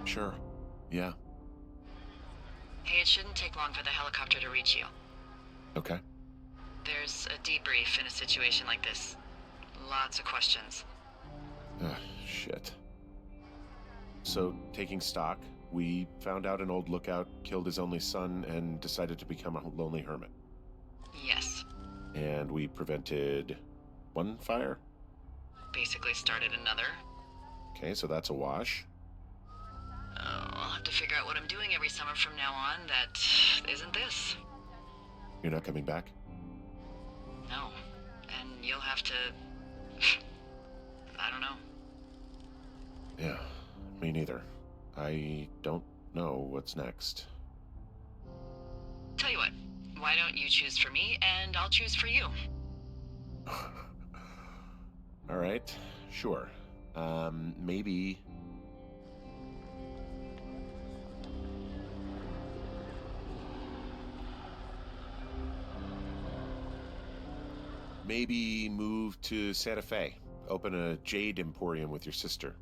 Sure. Yeah. Hey, it shouldn't take long for the helicopter to reach you. Okay. There's a debrief in a situation like this. Lots of questions. Shit. So, taking stock, we found out an old lookout killed his only son and decided to become a lonely hermit. Yes. And we prevented one fire? Basically started another. Okay, so that's a wash. I'll have to figure out what I'm doing every summer from now on that isn't this. You're not coming back? No. And you'll have to... I don't know. Yeah, me neither. I don't know what's next. Tell you what, why don't you choose for me and I'll choose for you? All right, sure. Maybe... Maybe move to Santa Fe. Open a jade emporium with your sister.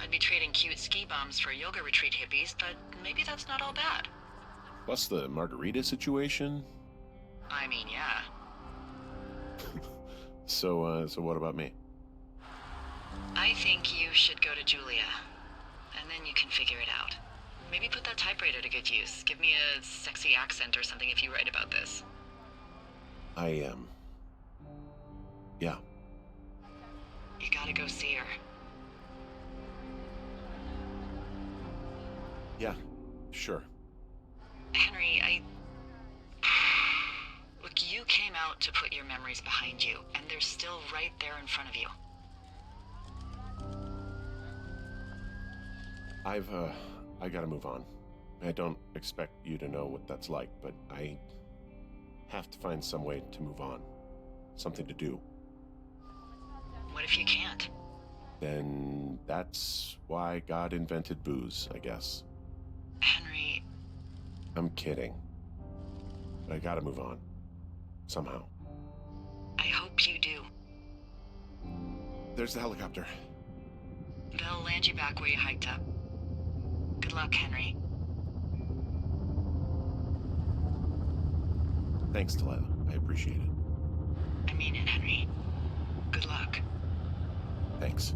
I'd be trading cute ski bums for yoga retreat hippies, but maybe that's not all bad. Plus the margarita situation. I mean, yeah. So what about me? I think you should go to Julia, and then you can figure it out. Maybe put that typewriter to good use. Give me a sexy accent or something if you write about this. I am. Yeah. You gotta go see her. Yeah, sure. Henry, Look, you came out to put your memories behind you, and they're still right there in front of you. I gotta move on. I don't expect you to know what that's like, but I have to find some way to move on. Something to do. What if you can't? Then that's why God invented booze, I guess. Henry... I'm kidding. But I gotta move on. Somehow. I hope you do. There's the helicopter. They'll land you back where you hiked up. Good luck, Henry. Thanks, Delilah. I appreciate it. I mean it, Henry. Good luck. Thanks.